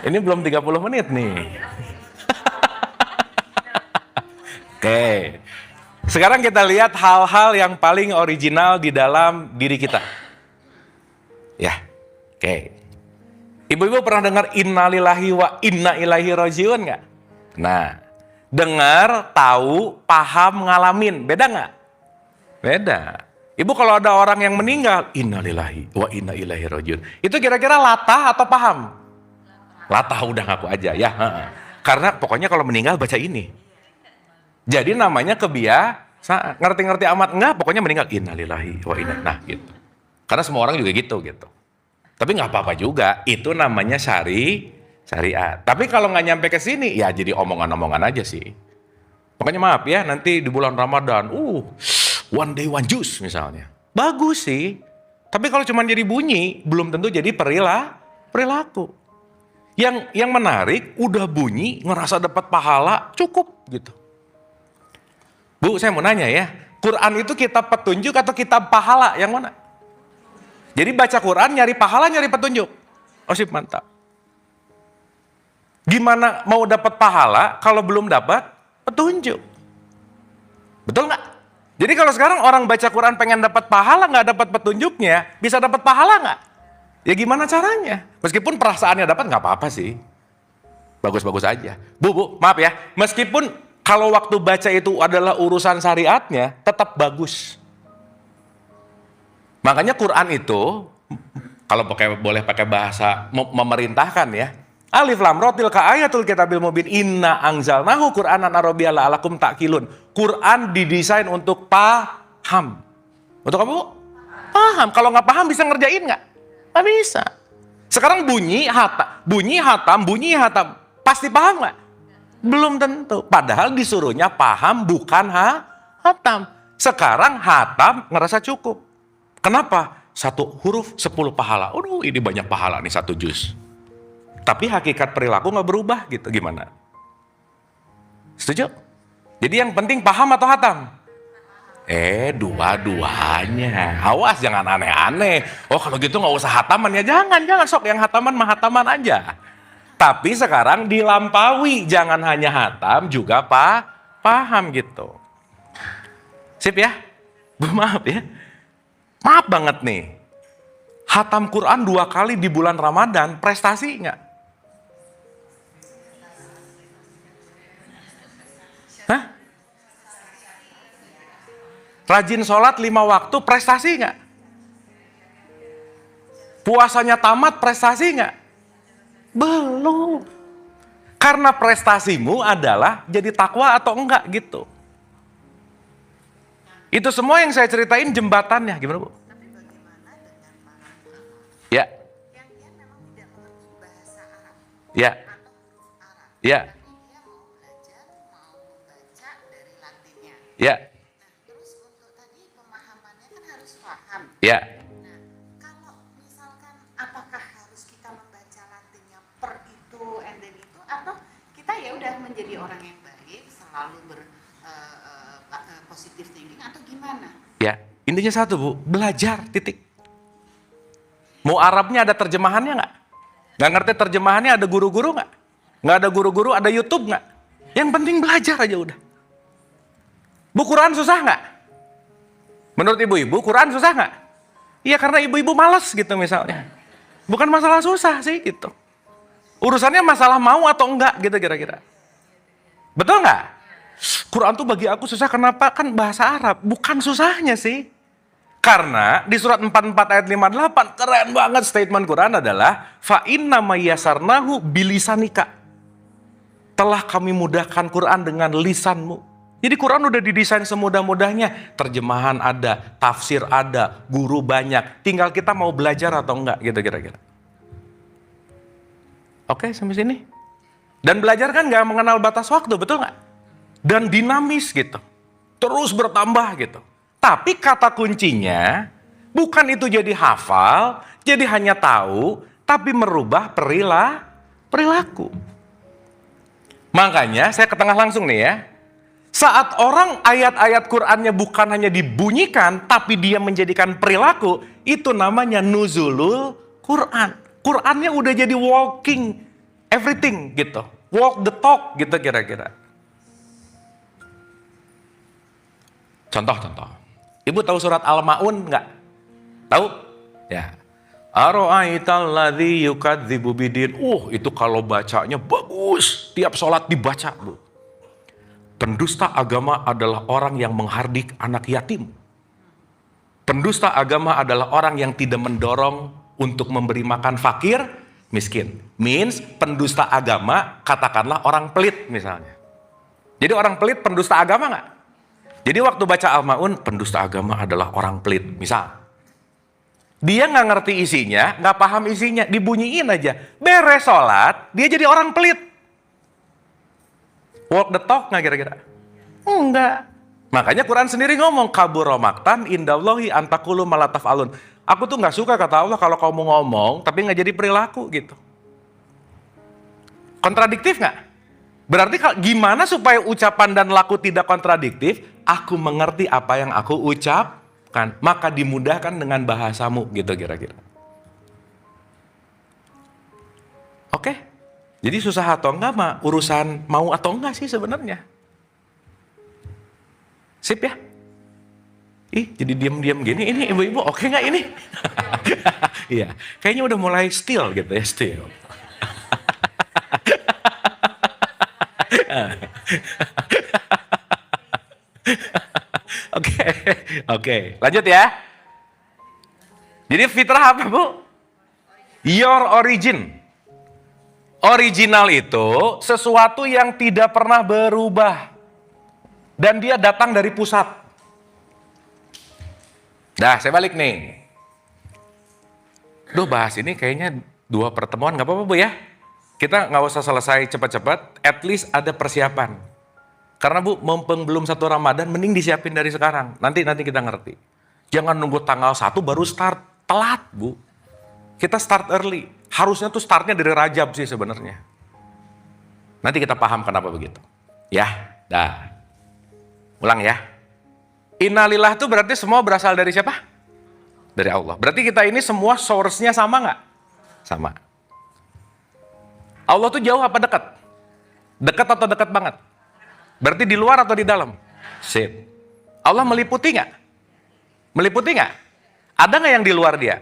[SPEAKER 2] Ini belum 30 menit nih. Oke. Sekarang kita lihat hal-hal yang paling original di dalam diri kita. Ya. Oke. Ibu-ibu pernah dengar innalillahi wa inna ilaihi rajiun nggak? Nah, dengar, tahu, paham, ngalamin. Beda nggak? Beda. Ibu kalau ada orang yang meninggal, innalillahi wa inna ilaihi rajiun. Itu kira-kira latah atau paham? Latah, udah ngaku aja ya. Karena pokoknya kalau meninggal baca ini. Jadi namanya kebiasaan. Ngerti-ngerti amat enggak, pokoknya meninggal innalillahi wa inna. Nah gitu. Karena semua orang juga gitu. Tapi nggak apa-apa juga. Itu namanya syariat. Tapi kalau nggak nyampe ke sini, ya jadi omongan-omongan aja sih. Makanya maaf ya, nanti di bulan Ramadan, one day one juice misalnya. Bagus sih. Tapi kalau cuma jadi bunyi, belum tentu jadi perilaku. Yang menarik, udah bunyi, ngerasa dapat pahala, cukup gitu. Bu, saya mau nanya ya, Quran itu kitab petunjuk atau kitab pahala? Yang mana? Jadi baca Quran, nyari pahala, nyari petunjuk. Sip, mantap. Gimana mau dapat pahala kalau belum dapat petunjuk? Betul nggak? Jadi kalau sekarang orang baca Quran pengen dapat pahala, nggak dapat petunjuknya, bisa dapat pahala nggak? Ya gimana caranya? Meskipun perasaannya dapat nggak apa-apa sih. Bagus-bagus aja. Bu, maaf ya. Meskipun kalau waktu baca itu adalah urusan syariatnya, tetap bagus. Makanya Quran itu, kalau boleh pakai bahasa memerintahkan ya, Alif Lam Ra tilka ayatul kitabil mubin inna anzalnahu Qur'anan Arabiyyan la'alakum ta'qilun. Quran didesain untuk paham. Untuk apa, Bu? Paham. Kalau nggak paham bisa ngerjain nggak? Nggak bisa. Sekarang bunyi hatam. Pasti paham nggak? Belum tentu. Padahal disuruhnya paham bukan hatam. Sekarang hatam ngerasa cukup. Kenapa? 1 huruf 10 pahala. Ini banyak pahala nih 1 juz. Tapi hakikat perilaku nggak berubah gitu. Gimana? Setuju? Jadi yang penting paham atau hatam? Dua-duanya. Awas jangan aneh-aneh. Kalau gitu nggak usah hataman ya. Jangan sok yang hataman mah hataman aja. Tapi sekarang dilampaui. Jangan hanya hatam juga paham gitu. Sip ya? Bu, maaf ya. Maaf banget nih. Hatam Quran 2 kali di bulan Ramadan, prestasi nggak? Hah? Rajin sholat 5 waktu, prestasi nggak? Puasanya tamat, prestasi nggak? Belum. Karena prestasimu adalah jadi takwa atau enggak gitu. Itu semua yang saya ceritain jembatannya. Gimana, Bu?
[SPEAKER 3] Tapi bagaimana dengan para
[SPEAKER 2] Ya.
[SPEAKER 3] yang dia memang tidak mengerti bahasa Arab
[SPEAKER 2] Ya.
[SPEAKER 3] atau huruf Arab?
[SPEAKER 2] Ya.
[SPEAKER 3] Tapi dia mau belajar, mau membaca dari
[SPEAKER 2] Ya,
[SPEAKER 3] Terus untuk tadi pemahamannya kan harus paham.
[SPEAKER 2] ya.
[SPEAKER 3] Nah, kalau misalkan apakah harus kita membaca Latinnya per itu and then itu, atau kita ya udah menjadi orang yang baik, selalu positive thinking, atau gimana?
[SPEAKER 2] Ya, intinya satu Bu, belajar, titik. Mau Arabnya ada terjemahannya nggak? Nggak ngerti terjemahannya ada guru-guru nggak? Nggak ada guru-guru, ada YouTube nggak? Yang penting belajar aja udah. Bu, Quran susah nggak? Menurut ibu-ibu, Quran susah nggak? Iya, karena ibu-ibu males gitu misalnya. Bukan masalah susah sih gitu. Urusannya masalah mau atau enggak gitu kira-kira. Betul nggak? Quran tuh bagi aku susah, kenapa? Kan bahasa Arab, bukan susahnya sih. Karena di surat 44 ayat 58, keren banget statement Quran adalah fa inna mayyasarnahu bilisanika. Telah kami mudahkan Quran dengan lisanmu. Jadi Quran udah didesain semudah-mudahnya. Terjemahan ada, tafsir ada, guru banyak. Tinggal kita mau belajar atau enggak gitu kira-kira. Oke, sampai sini. Dan belajar kan nggak mengenal batas waktu, betul nggak? Dan dinamis gitu. Terus bertambah gitu. Tapi kata kuncinya, bukan itu jadi hafal, jadi hanya tahu, tapi merubah perilaku. Makanya saya ke tengah langsung nih ya. Saat orang ayat-ayat Qur'annya bukan hanya dibunyikan, tapi dia menjadikan perilaku, itu namanya nuzulul Qur'an. Qur'annya udah jadi walking everything gitu. Walk the talk gitu kira-kira. Contoh. Ibu tahu surat Al-Ma'un nggak? Tahu? Ya. Aro'aital ladzi yukadzibu bidin. Itu kalau bacanya bagus. Tiap sholat dibaca, Bu. Pendusta agama adalah orang yang menghardik anak yatim. Pendusta agama adalah orang yang tidak mendorong untuk memberi makan fakir, miskin. Means pendusta agama katakanlah orang pelit misalnya. Jadi orang pelit pendusta agama nggak? Jadi waktu baca Al-Ma'un, pendusta agama adalah orang pelit, misal. Dia nggak ngerti isinya, nggak paham isinya, dibunyiin aja. Beres sholat, dia jadi orang pelit. Walk the talk nggak kira-kira? Enggak. Makanya Quran sendiri ngomong, kabura maktan indallahi antakulu malataf alun. Aku tuh nggak suka kata Allah kalau kamu ngomong, tapi nggak jadi perilaku gitu. Kontradiktif nggak? Berarti gimana supaya ucapan dan laku tidak kontradiktif? Aku mengerti apa yang aku ucapkan, maka dimudahkan dengan bahasamu gitu kira-kira. Oke? Jadi susah atau enggak mah urusan mau atau enggak sih sebenarnya. Sip ya? Jadi diam-diam gini, ini ibu-ibu oke nggak ini? Iya, kayaknya udah mulai still gitu ya, still. Oke, lanjut ya. Jadi fitrah apa, Bu? Your origin. Original itu sesuatu yang tidak pernah berubah. Dan dia datang dari pusat. Nah, saya balik nih. Bahas ini kayaknya 2 pertemuan, gak apa-apa Bu ya. Kita gak usah selesai cepat-cepat, at least ada persiapan. Karena Bu, mumpung belum 1 Ramadan, mending disiapin dari sekarang. Nanti kita ngerti. Jangan nunggu tanggal 1 baru start. Telat Bu. Kita start early. Harusnya tuh startnya dari Rajab sih sebenarnya. Nanti kita paham kenapa begitu. Ya, dah. Ulang ya. Innalillah itu berarti semua berasal dari siapa? Dari Allah. Berarti kita ini semua source-nya sama nggak? Sama. Allah tuh jauh apa dekat? Dekat atau dekat banget? Berarti di luar atau di dalam? Sip. Allah meliputi nggak? Meliputi nggak? Ada nggak yang di luar dia?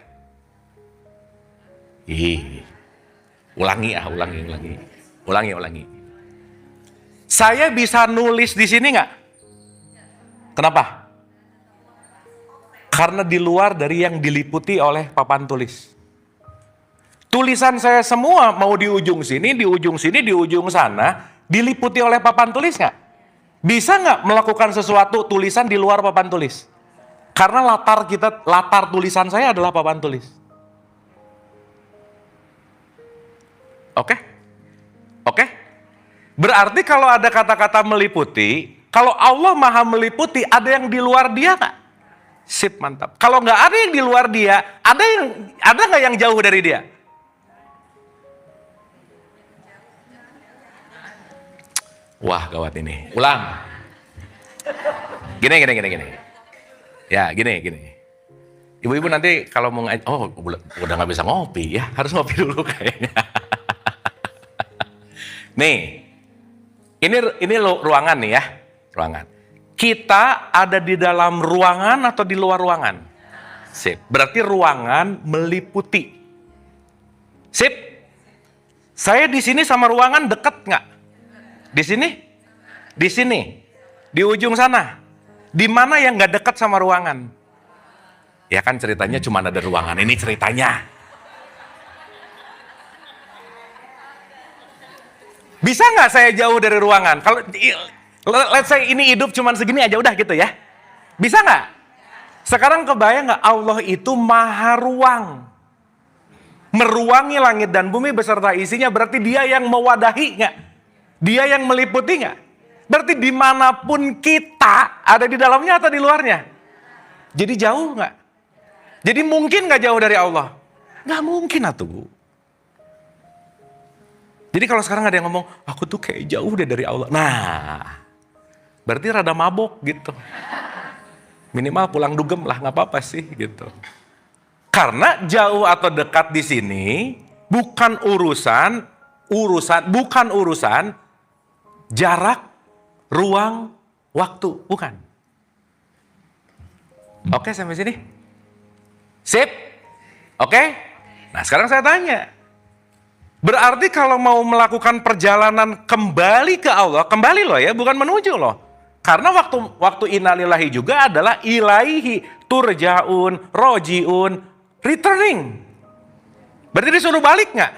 [SPEAKER 2] Ulangi. Saya bisa nulis di sini nggak? Kenapa? Karena di luar dari yang diliputi oleh papan tulis. Tulisan saya semua mau di ujung sini, di ujung sana, diliputi oleh papan tulis nggak? Bisa nggak melakukan sesuatu tulisan di luar papan tulis? Karena latar tulisan saya adalah papan tulis. Oke? Berarti kalau ada kata-kata meliputi, Kalau Allah maha meliputi, ada yang di luar dia nggak? Sip, mantap. Kalau nggak ada yang di luar dia, ada nggak yang jauh dari dia? Wah, gawat ini. Ulang. Gini. Ya, gini. Ibu-ibu nanti kalau mau udah nggak bisa ngopi ya, harus ngopi dulu kayaknya. Nih, ini ruangan nih ya, ruangan. Kita ada di dalam ruangan atau di luar ruangan? Sip. Berarti ruangan meliputi. Sip. Saya di sini sama ruangan dekat nggak? Di sini? Di sini. Di ujung sana. Di mana yang nggak dekat sama ruangan? Ya kan ceritanya cuma ada ruangan. Ini ceritanya. Bisa nggak saya jauh dari ruangan? Kalau let's say ini hidup cuma segini aja udah gitu ya. Bisa nggak? Sekarang kebayang nggak Allah itu maha ruang. Meruangi langit dan bumi beserta isinya, berarti dia yang mewadahi nggak? Dia yang meliputi nggak? Berarti dimanapun kita ada di dalamnya atau di luarnya? Jadi jauh nggak? Jadi mungkin nggak jauh dari Allah? Nggak mungkin atuh. Jadi kalau sekarang ada yang ngomong, aku tuh kayak jauh deh dari Allah. Nah, berarti rada mabok gitu. Minimal pulang dugem lah, nggak apa-apa sih gitu. Karena jauh atau dekat di sini bukan urusan jarak, ruang, waktu, bukan. Oke sampai sini? Sip? Oke? Nah sekarang saya tanya. Berarti kalau mau melakukan perjalanan kembali ke Allah, kembali loh ya, bukan menuju loh. Karena waktu innalillahi juga adalah ilaihi turja'un, roji'un, returning. Berarti disuruh balik nggak?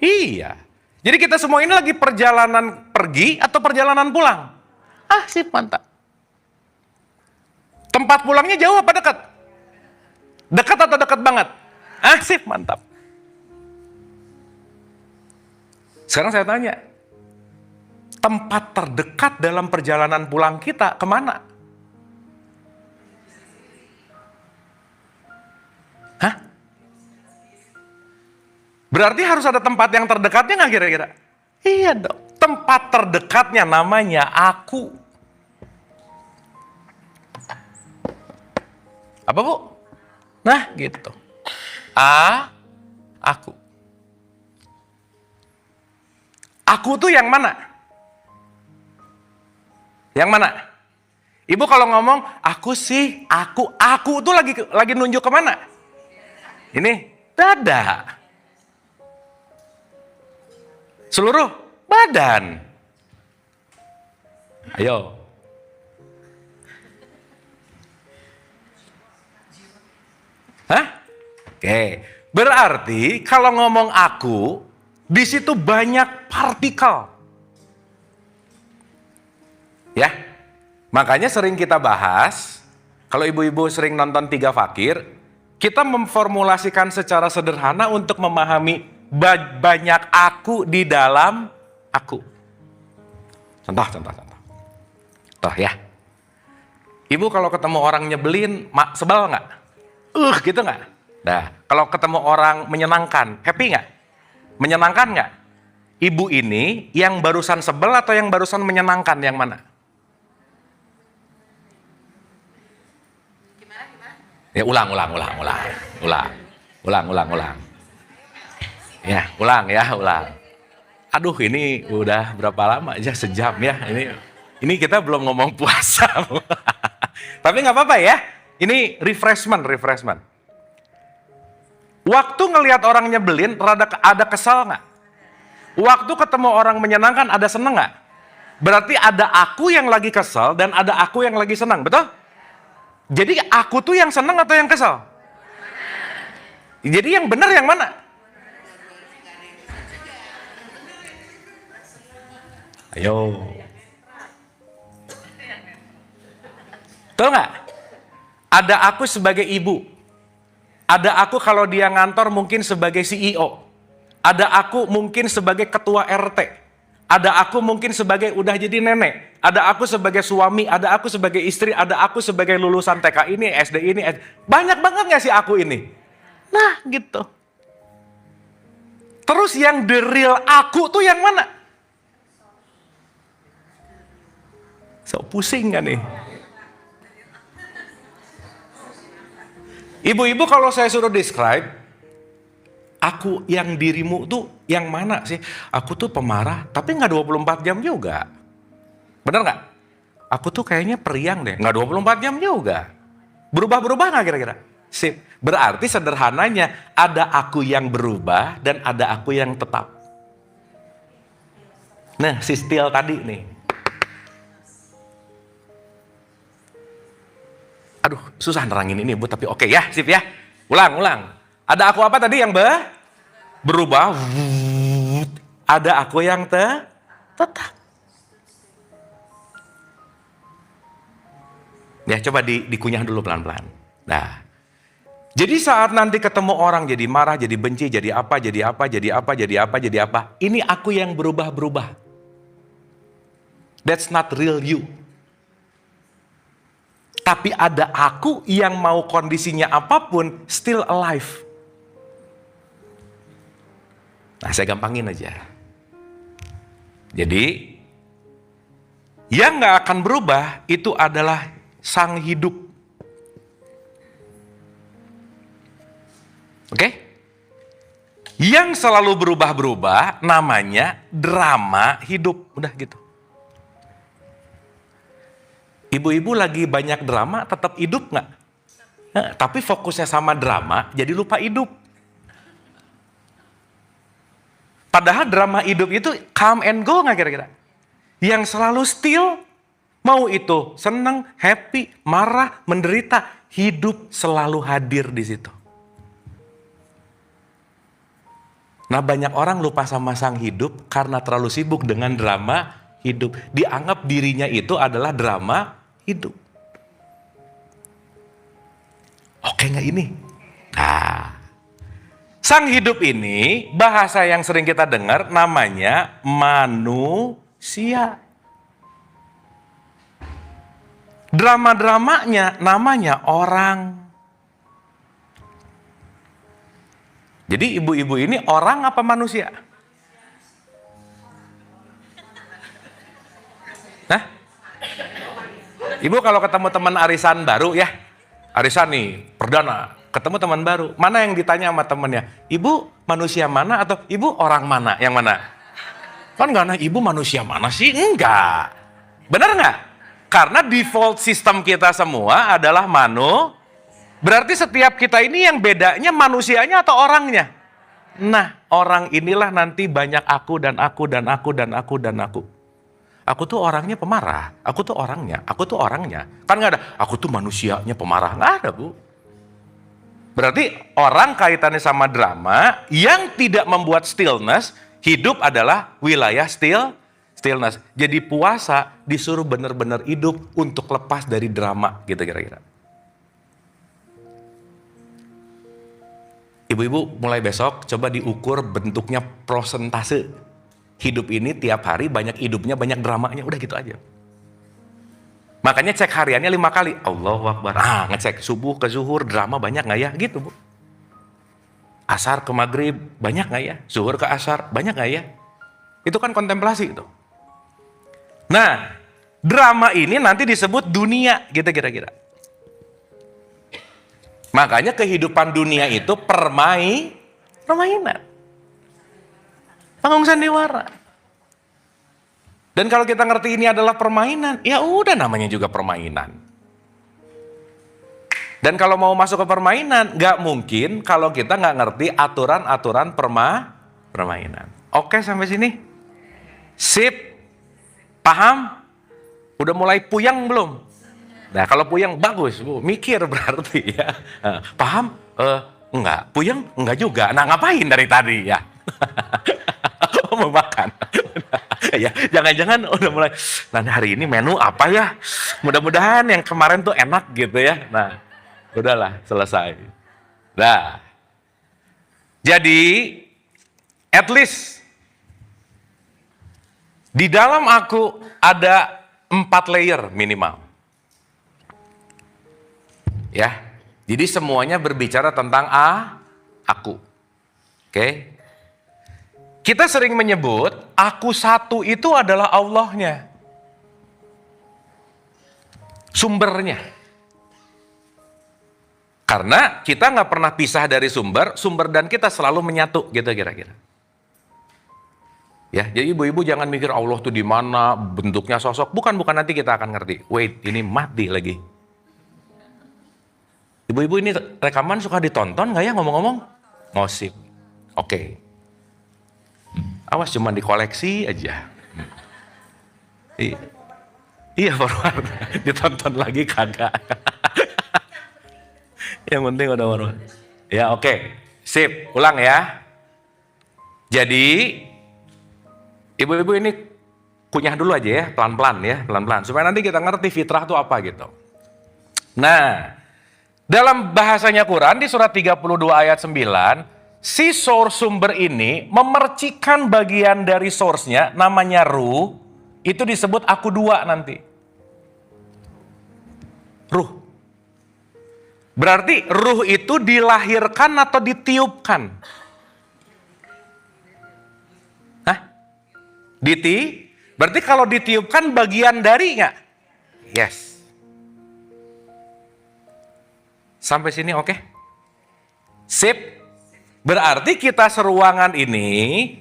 [SPEAKER 2] Iya. Jadi kita semua ini lagi perjalanan pergi atau perjalanan pulang? Ah sip, mantap. Tempat pulangnya jauh apa dekat? Dekat atau dekat banget? Ah sip, mantap. Sekarang saya tanya, tempat terdekat dalam perjalanan pulang kita kemana? Hah? Berarti harus ada tempat yang terdekatnya nggak kira-kira? Iya dong. Tempat terdekatnya namanya aku. Apa bu? Nah gitu. Aku. Aku tuh yang mana? Yang mana? Ibu kalau ngomong, aku tuh lagi nunjuk kemana? Ini, dada. Seluruh badan. Ayo. Hah? Oke. Berarti kalau ngomong aku, di situ banyak partikel. Ya. Makanya sering kita bahas, kalau ibu-ibu sering nonton Tiga Fakir, kita memformulasikan secara sederhana untuk memahami banyak aku di dalam aku. Contoh. Contoh ya. Ibu kalau ketemu orang nyebelin, sebel nggak? Gitu nggak? Nah, kalau ketemu orang menyenangkan, happy nggak? Menyenangkan nggak? Ibu ini yang barusan sebel atau yang barusan menyenangkan, yang mana?
[SPEAKER 3] Gimana?
[SPEAKER 2] Ya ulang. Ya, ulang. Aduh, ini udah berapa lama aja, sejam ya. Ini kita belum ngomong puasa. Tapi nggak apa-apa ya. Ini refreshment. Waktu ngelihat orang nyebelin, ada kesal nggak? Waktu ketemu orang menyenangkan, ada seneng nggak? Berarti ada aku yang lagi kesal dan ada aku yang lagi senang, betul? Jadi aku tuh yang senang atau yang kesal? Jadi yang benar yang mana? Ayo. Betul nggak? Ada aku sebagai ibu. Ada aku kalau dia ngantor mungkin sebagai CEO. Ada aku mungkin sebagai ketua RT. Ada aku mungkin sebagai udah jadi nenek. Ada aku sebagai suami, ada aku sebagai istri, ada aku sebagai lulusan TK ini, SD ini. Banyak banget gak sih aku ini? Nah gitu. Terus yang the real aku tuh yang mana? So pusing kan nih? Ibu-ibu kalau saya suruh describe, aku yang dirimu tuh yang mana sih? Aku tuh pemarah, tapi gak 24 jam juga. Bener gak? Aku tuh kayaknya periang deh, gak 24 jam juga. Berubah-berubah gak kira-kira? Sip. Berarti sederhananya, ada aku yang berubah dan ada aku yang tetap. Nah, si Still tadi nih. Aduh, susah nerangin ini Bu, tapi oke ya, sip ya. Ulang. Ada aku apa tadi yang berubah? Ada aku yang tetap. Ya, coba dikunyah dulu pelan-pelan. Nah, jadi saat nanti ketemu orang jadi marah, jadi benci, jadi apa. Ini aku yang berubah-berubah. That's not real you. Tapi ada aku yang mau kondisinya apapun, still alive. Nah, saya gampangin aja. Jadi, yang gak akan berubah itu adalah Sang hidup. Oke? Yang selalu berubah-berubah namanya drama hidup. Udah gitu. Ibu-ibu lagi banyak drama tetap hidup nggak? Nah, tapi fokusnya sama drama jadi lupa hidup. Padahal drama hidup itu come and go nggak kira-kira? Yang selalu still, mau itu senang, happy, marah, menderita, hidup selalu hadir di situ. Nah, banyak orang lupa sama sang hidup karena terlalu sibuk dengan drama hidup. Dianggap dirinya itu adalah drama hidup. Oke nggak ini? Nah, sang hidup ini bahasa yang sering kita dengar namanya manusia. Drama-dramanya namanya orang. Jadi ibu-ibu ini orang apa manusia? Nah, ibu kalau ketemu teman arisan baru ya, arisan nih perdana, ketemu teman baru, mana yang ditanya sama temennya? Ibu manusia mana atau ibu orang mana? Yang mana? Kan nggak, nah ibu manusia mana sih? Enggak. Benar nggak? Karena default sistem kita semua adalah berarti setiap kita ini yang bedanya manusianya atau orangnya? Nah, orang inilah nanti banyak aku dan aku dan aku dan aku dan aku. Aku tuh orangnya pemarah, aku tuh orangnya. Kan nggak ada, aku tuh manusianya pemarah, nggak ada Bu. Berarti orang kaitannya sama drama yang tidak membuat stillness, hidup adalah wilayah stillness. Jadi puasa disuruh benar-benar hidup untuk lepas dari drama gitu kira-kira. Ibu-ibu mulai besok coba diukur bentuknya prosentase. Hidup ini tiap hari banyak hidupnya, banyak dramanya, udah gitu aja. Makanya cek hariannya 5 kali. Allahu Akbar. Ngecek subuh ke zuhur drama banyak nggak ya? Gitu Bu. Asar ke maghrib banyak nggak ya? Zuhur ke asar banyak nggak ya? Itu kan kontemplasi itu. Nah, drama ini nanti disebut dunia gitu kira-kira. Makanya kehidupan dunia itu permainan. Panggung sandiwara. Dan kalau kita ngerti ini adalah permainan, ya udah namanya juga permainan. Dan kalau mau masuk ke permainan, nggak mungkin kalau kita nggak ngerti aturan-aturan permainan. Oke sampai sini? Sip? Paham? Udah mulai puyeng belum? Nah kalau puyeng bagus Bu, mikir berarti ya. Paham? Enggak. Puyeng? Enggak juga. Nah ngapain dari tadi ya? Mau makan. Ya, jangan-jangan udah mulai, nah hari ini menu apa ya? Mudah-mudahan yang kemarin tuh enak gitu ya. Nah, udahlah selesai. Nah, jadi at least di dalam aku ada 4 layer minimal. Ya, jadi semuanya berbicara tentang aku. Oke? Kita sering menyebut aku satu itu adalah Allahnya. Sumbernya. Karena kita nggak pernah pisah dari sumber dan kita selalu menyatu gitu kira-kira. Ya, jadi ibu-ibu jangan mikir Allah tuh di mana, bentuknya sosok. Bukan nanti kita akan ngerti. Wait, ini mati lagi. Ibu-ibu ini rekaman suka ditonton nggak ya ngomong-ngomong? Ngosip. Oke. Awas cuma dikoleksi aja. Iya, forward. Ditonton lagi kagak. Yang penting udah forward. Ya, oke. Sip, ulang ya. Jadi ibu-ibu ini kunyah dulu aja ya, pelan-pelan ya, pelan-pelan. Supaya nanti kita ngerti fitrah itu apa gitu. Nah, dalam bahasanya Quran di surat 32 ayat 9, si source sumber ini memercikan bagian dari source-nya, namanya ruh, itu disebut aku dua nanti. Ruh. Berarti ruh itu dilahirkan atau ditiupkan? Berarti kalau ditiupkan bagian dari nggak? Yes. Sampai sini oke? Sip. Berarti kita seruangan ini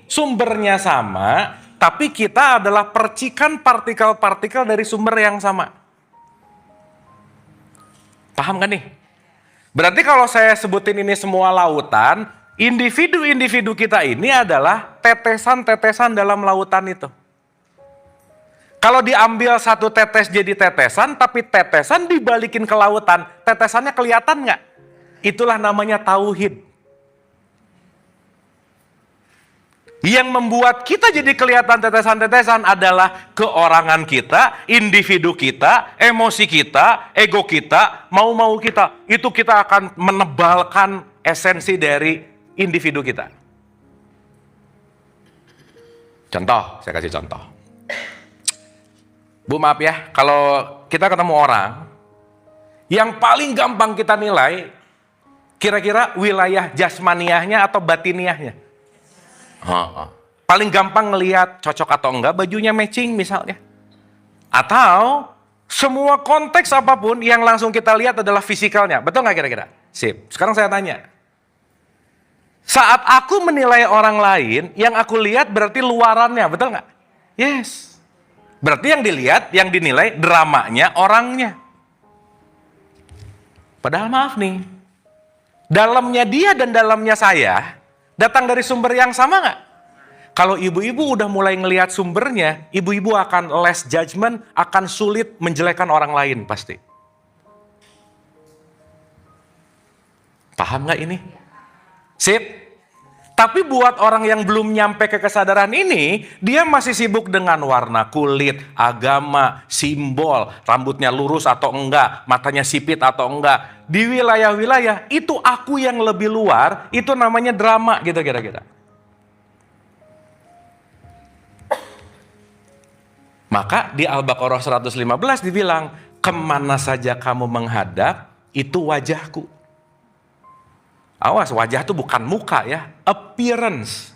[SPEAKER 2] sumbernya sama, tapi kita adalah percikan partikel-partikel dari sumber yang sama. Paham kan nih? Berarti kalau saya sebutin ini semua lautan, individu-individu kita ini adalah tetesan-tetesan dalam lautan itu. Kalau diambil satu tetes jadi tetesan, tapi tetesan dibalikin ke lautan, tetesannya kelihatan nggak? Itulah namanya tauhid. Yang membuat kita jadi kelihatan tetesan-tetesan adalah keorangan kita, individu kita, emosi kita, ego kita, mau-mau kita. Itu kita akan menebalkan esensi dari individu kita. Contoh, saya kasih contoh. Bu maaf ya, kalau kita ketemu orang, yang paling gampang kita nilai, kira-kira wilayah jasmaniahnya atau batiniahnya. Paling gampang ngelihat cocok atau enggak, bajunya matching misalnya. Atau semua konteks apapun yang langsung kita lihat adalah fisikalnya. Betul nggak kira-kira? Sip. Sekarang saya tanya. Saat aku menilai orang lain, yang aku lihat berarti luarannya, betul nggak? Yes. Berarti yang dilihat, yang dinilai dramanya orangnya. Padahal maaf nih, dalamnya dia dan dalamnya saya datang dari sumber yang sama nggak? Kalau ibu-ibu udah mulai ngelihat sumbernya, ibu-ibu akan less judgment, akan sulit menjelekkan orang lain pasti. Paham nggak ini? Sip. Tapi buat orang yang belum nyampe ke kesadaran ini, dia masih sibuk dengan warna kulit, agama, simbol, rambutnya lurus atau enggak, matanya sipit atau enggak. Di wilayah-wilayah, itu aku yang lebih luar, itu namanya drama gitu kira-kira. Maka di Al-Baqarah 115 dibilang, kemana saja kamu menghadap, itu wajahku. Awas, wajah itu bukan muka ya, appearance.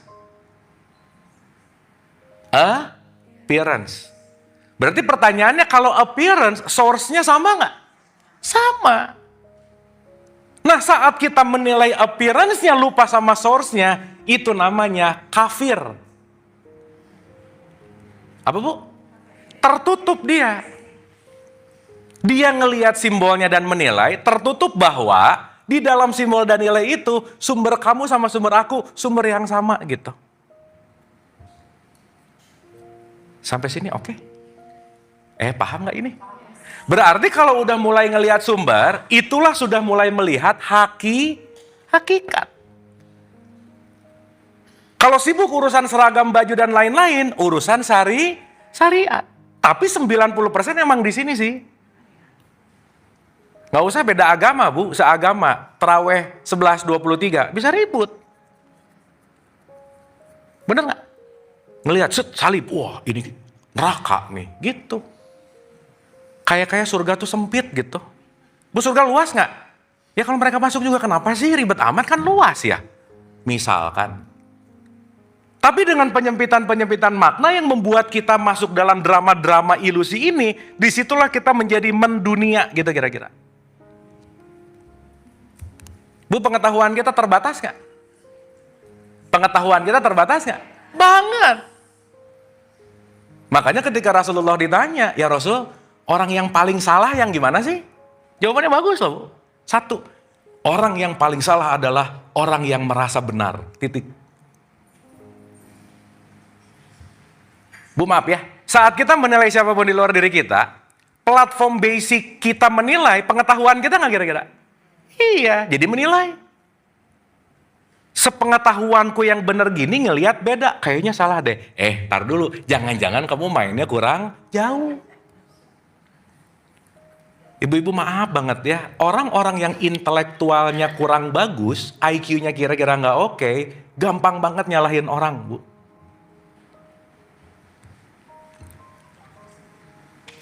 [SPEAKER 2] Appearance. Berarti pertanyaannya kalau appearance, source-nya sama nggak? Sama. Nah saat kita menilai appearance-nya lupa sama source-nya, itu namanya kafir. Apa bu? Tertutup dia. Dia ngelihat simbolnya dan menilai, tertutup bahwa di dalam simbol dan nilai itu, sumber kamu sama sumber aku, sumber yang sama gitu. Sampai sini oke? Paham nggak ini? Berarti kalau udah mulai ngelihat sumber, itulah sudah mulai melihat hakikat. Kalau sibuk urusan seragam baju dan lain-lain, urusan syariat. Tapi 90% emang di sini sih. Nggak usah beda agama bu, seagama, terawih 11.23, bisa ribut. Bener nggak? Ngelihat salib, wah ini neraka nih, gitu. Kayak surga tuh sempit gitu. Bu, surga luas nggak? Ya kalau mereka masuk juga kenapa sih ribet amat, kan luas ya. Misalkan. Tapi dengan penyempitan-penyempitan makna yang membuat kita masuk dalam drama-drama ilusi ini, disitulah kita menjadi mendunia gitu kira-kira. Bu, pengetahuan kita terbatas nggak? Pengetahuan kita terbatas nggak? Banget. Makanya ketika Rasulullah ditanya, ya Rasul, orang yang paling salah yang gimana sih? Jawabannya bagus loh, Bu. 1, orang yang paling salah adalah orang yang merasa benar. Titik. Bu, maaf ya, saat kita menilai siapapun di luar diri kita, platform basic kita menilai pengetahuan kita nggak kira-kira? Iya, jadi menilai. Sepengetahuanku yang bener gini ngelihat beda, kayaknya salah deh. Tar dulu, jangan-jangan kamu mainnya kurang jauh. Ibu-ibu maaf banget ya, orang-orang yang intelektualnya kurang bagus, IQ-nya kira-kira nggak oke, gampang banget nyalahin orang, Bu.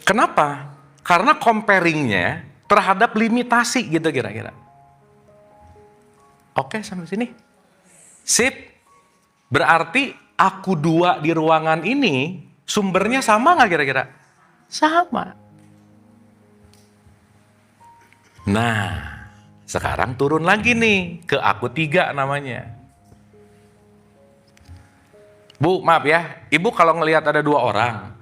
[SPEAKER 2] Kenapa? Karena comparingnya terhadap limitasi gitu kira-kira. Oke, sampai sini. Sip. Berarti aku 2 di ruangan ini sumbernya sama nggak kira-kira? Sama. Nah, sekarang turun lagi nih ke aku 3 namanya. Bu, maaf ya, ibu kalau ngelihat ada 2 orang,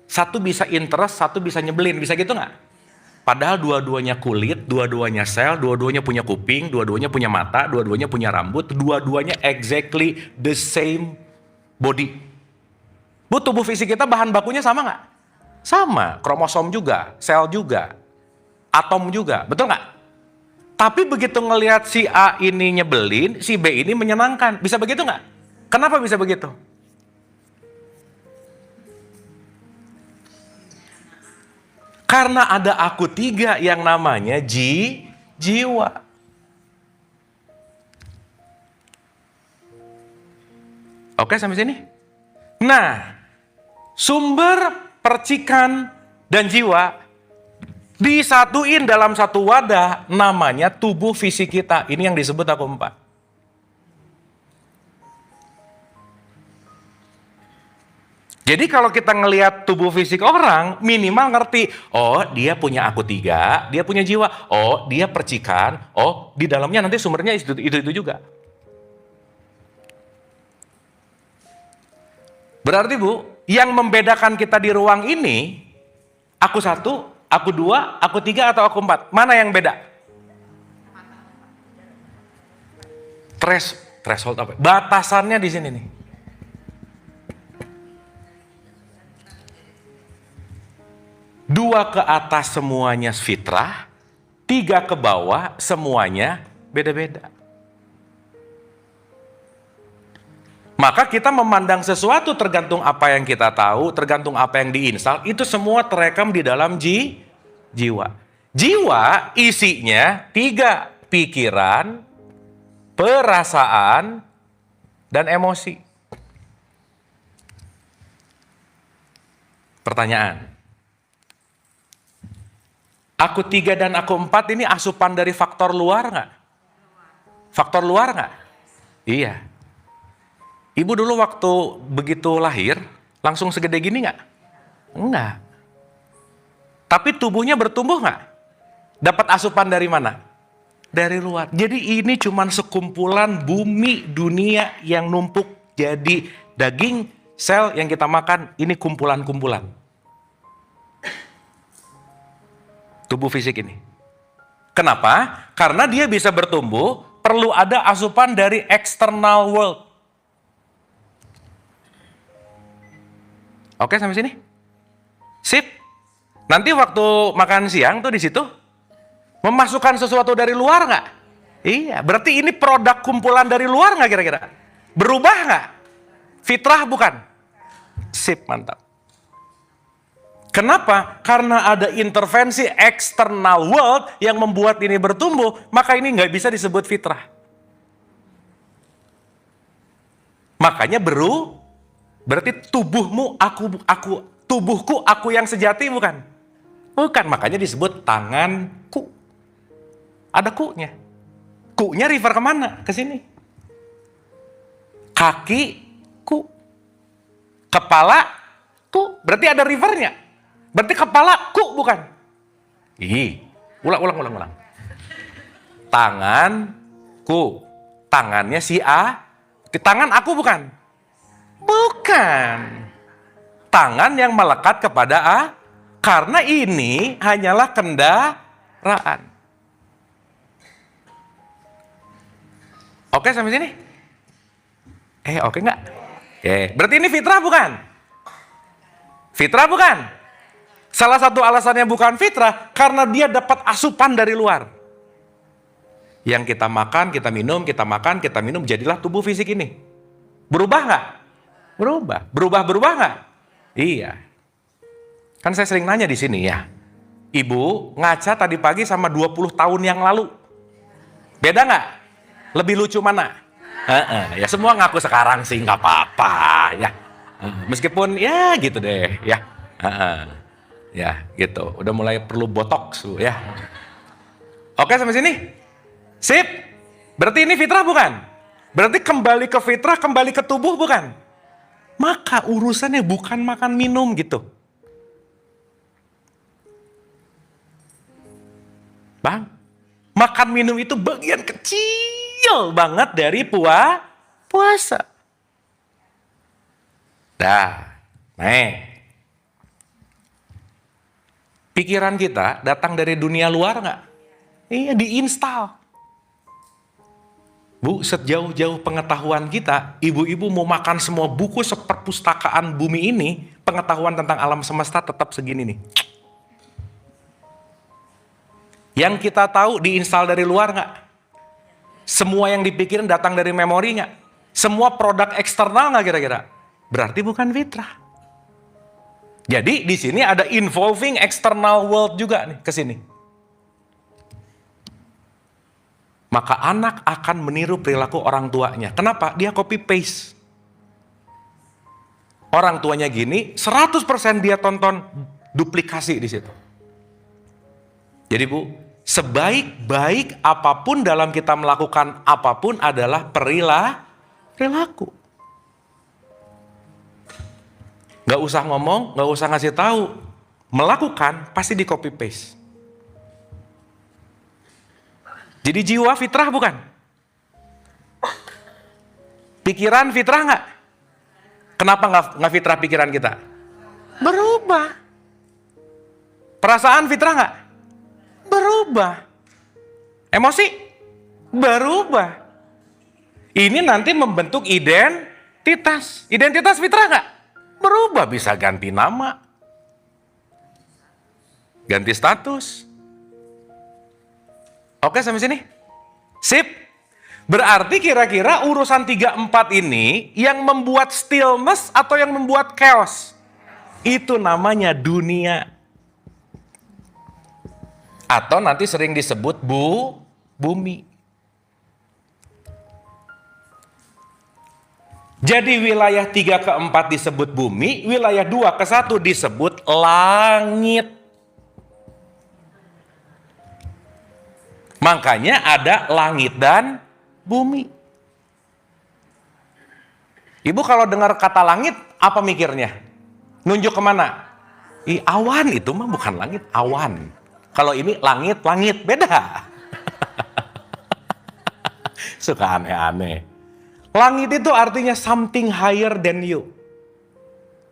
[SPEAKER 2] satu bisa interest, satu bisa nyebelin, bisa gitu nggak? Padahal dua-duanya kulit, dua-duanya sel, dua-duanya punya kuping, dua-duanya punya mata, dua-duanya punya rambut, dua-duanya exactly the same body. Bu, tubuh fisik kita bahan bakunya sama nggak? Sama, kromosom juga, sel juga, atom juga, betul nggak? Tapi begitu ngelihat si A ini nyebelin, si B ini menyenangkan, bisa begitu nggak? Kenapa bisa begitu? Karena ada aku 3 yang namanya jiwa. Oke, sampai sini? Nah, sumber, percikan, dan jiwa disatuin dalam satu wadah namanya tubuh fisik kita. Ini yang disebut aku 4. Jadi kalau kita ngelihat tubuh fisik orang, minimal ngerti, oh dia punya aku 3, dia punya jiwa, oh dia percikan, oh di dalamnya nanti sumbernya itu juga. Berarti Bu, yang membedakan kita di ruang ini, aku 1, aku 2, aku 3 atau aku 4, mana yang beda? Threshold apa? Batasannya di sini nih. 2 ke atas semuanya fitrah, 3 ke bawah semuanya beda-beda. Maka kita memandang sesuatu tergantung apa yang kita tahu, tergantung apa yang diinstal, itu semua terekam di dalam jiwa. Jiwa isinya 3, pikiran, perasaan, dan emosi. Pertanyaan. Aku 3 dan aku 4 ini asupan dari faktor luar nggak? Faktor luar nggak? Iya. Ibu dulu waktu begitu lahir, langsung segede gini nggak? Enggak. Tapi tubuhnya bertumbuh nggak? Dapat asupan dari mana? Dari luar. Jadi ini cuman sekumpulan bumi dunia yang numpuk jadi daging, sel yang kita makan, ini kumpulan-kumpulan. Tubuh fisik ini. Kenapa? Karena dia bisa bertumbuh, perlu ada asupan dari external world. Oke, sampai sini? Sip. Nanti waktu makan siang tuh di situ, memasukkan sesuatu dari luar nggak? Iya, berarti ini produk kumpulan dari luar nggak kira-kira? Berubah nggak? Fitrah bukan? Sip, mantap. Kenapa? Karena ada intervensi external world yang membuat ini bertumbuh, maka ini nggak bisa disebut fitrah. Makanya berarti tubuhmu tubuhku aku yang sejati bukan? Bukan, makanya disebut tanganku. Ada ku-nya. Ku-nya refer kemana? Ke sini. Kakiku. Kepalaku. Berarti ada refernya. Berarti kepalaku bukan? Ulang. Tanganku. Tangannya si A. Tangan aku bukan? Bukan. Tangan yang melekat kepada A. Karena ini hanyalah kendaraan. Oke sampai sini? Oke nggak? Berarti ini fitrah bukan? Fitrah bukan? Salah satu alasannya bukan fitrah, karena dia dapat asupan dari luar. Yang kita makan, kita minum, kita makan, kita minum, jadilah tubuh fisik ini. Berubah nggak? Berubah nggak? Iya. Kan saya sering nanya di sini ya. Ibu ngaca tadi pagi sama 20 tahun yang lalu. Beda nggak? Lebih lucu mana? Ya semua ngaku sekarang sih nggak apa-apa ya. Meskipun ya gitu deh ya. Ya gitu. Udah mulai perlu botox ya. Oke sampai sini? Sip. Berarti ini fitrah bukan? Berarti kembali ke fitrah, kembali ke tubuh bukan? Maka urusannya bukan makan minum gitu. Bang, makan minum itu bagian kecil banget dari puasa. Pikiran kita datang dari dunia luar nggak? Iya, diinstal. Bu, sejauh-jauh pengetahuan kita, ibu-ibu mau makan semua buku seperpustakaan bumi ini, pengetahuan tentang alam semesta tetap segini nih. Yang kita tahu diinstal dari luar nggak? Semua yang dipikirin datang dari memori nggak? Semua produk eksternal nggak kira-kira? Berarti bukan fitrah. Jadi di sini ada involving external world juga nih ke sini. Maka anak akan meniru perilaku orang tuanya. Kenapa? Dia copy paste. Orang tuanya gini, 100% dia tonton duplikasi di situ. Jadi Bu, sebaik-baik apapun dalam kita melakukan apapun adalah perilaku. Gak usah ngomong, gak usah ngasih tahu. Melakukan pasti di copy paste. Jadi jiwa fitrah bukan? Pikiran fitrah nggak? Kenapa nggak fitrah pikiran kita? Berubah. Perasaan fitrah nggak? Berubah. Emosi? Berubah. Ini nanti membentuk identitas. Identitas fitrah nggak? Berubah, bisa ganti nama. Ganti status. Oke sampai sini? Sip. Berarti kira-kira urusan 3-4 ini yang membuat stillness atau yang membuat chaos? Itu namanya dunia. Atau nanti sering disebut bumi. Jadi wilayah 3-4 disebut bumi, wilayah 2-1 disebut langit. Makanya ada langit dan bumi. Ibu kalau dengar kata langit, apa mikirnya? Nunjuk kemana? Awan, itu mah bukan langit, awan. Kalau ini langit, beda. Suka aneh-aneh. Langit itu artinya something higher than you.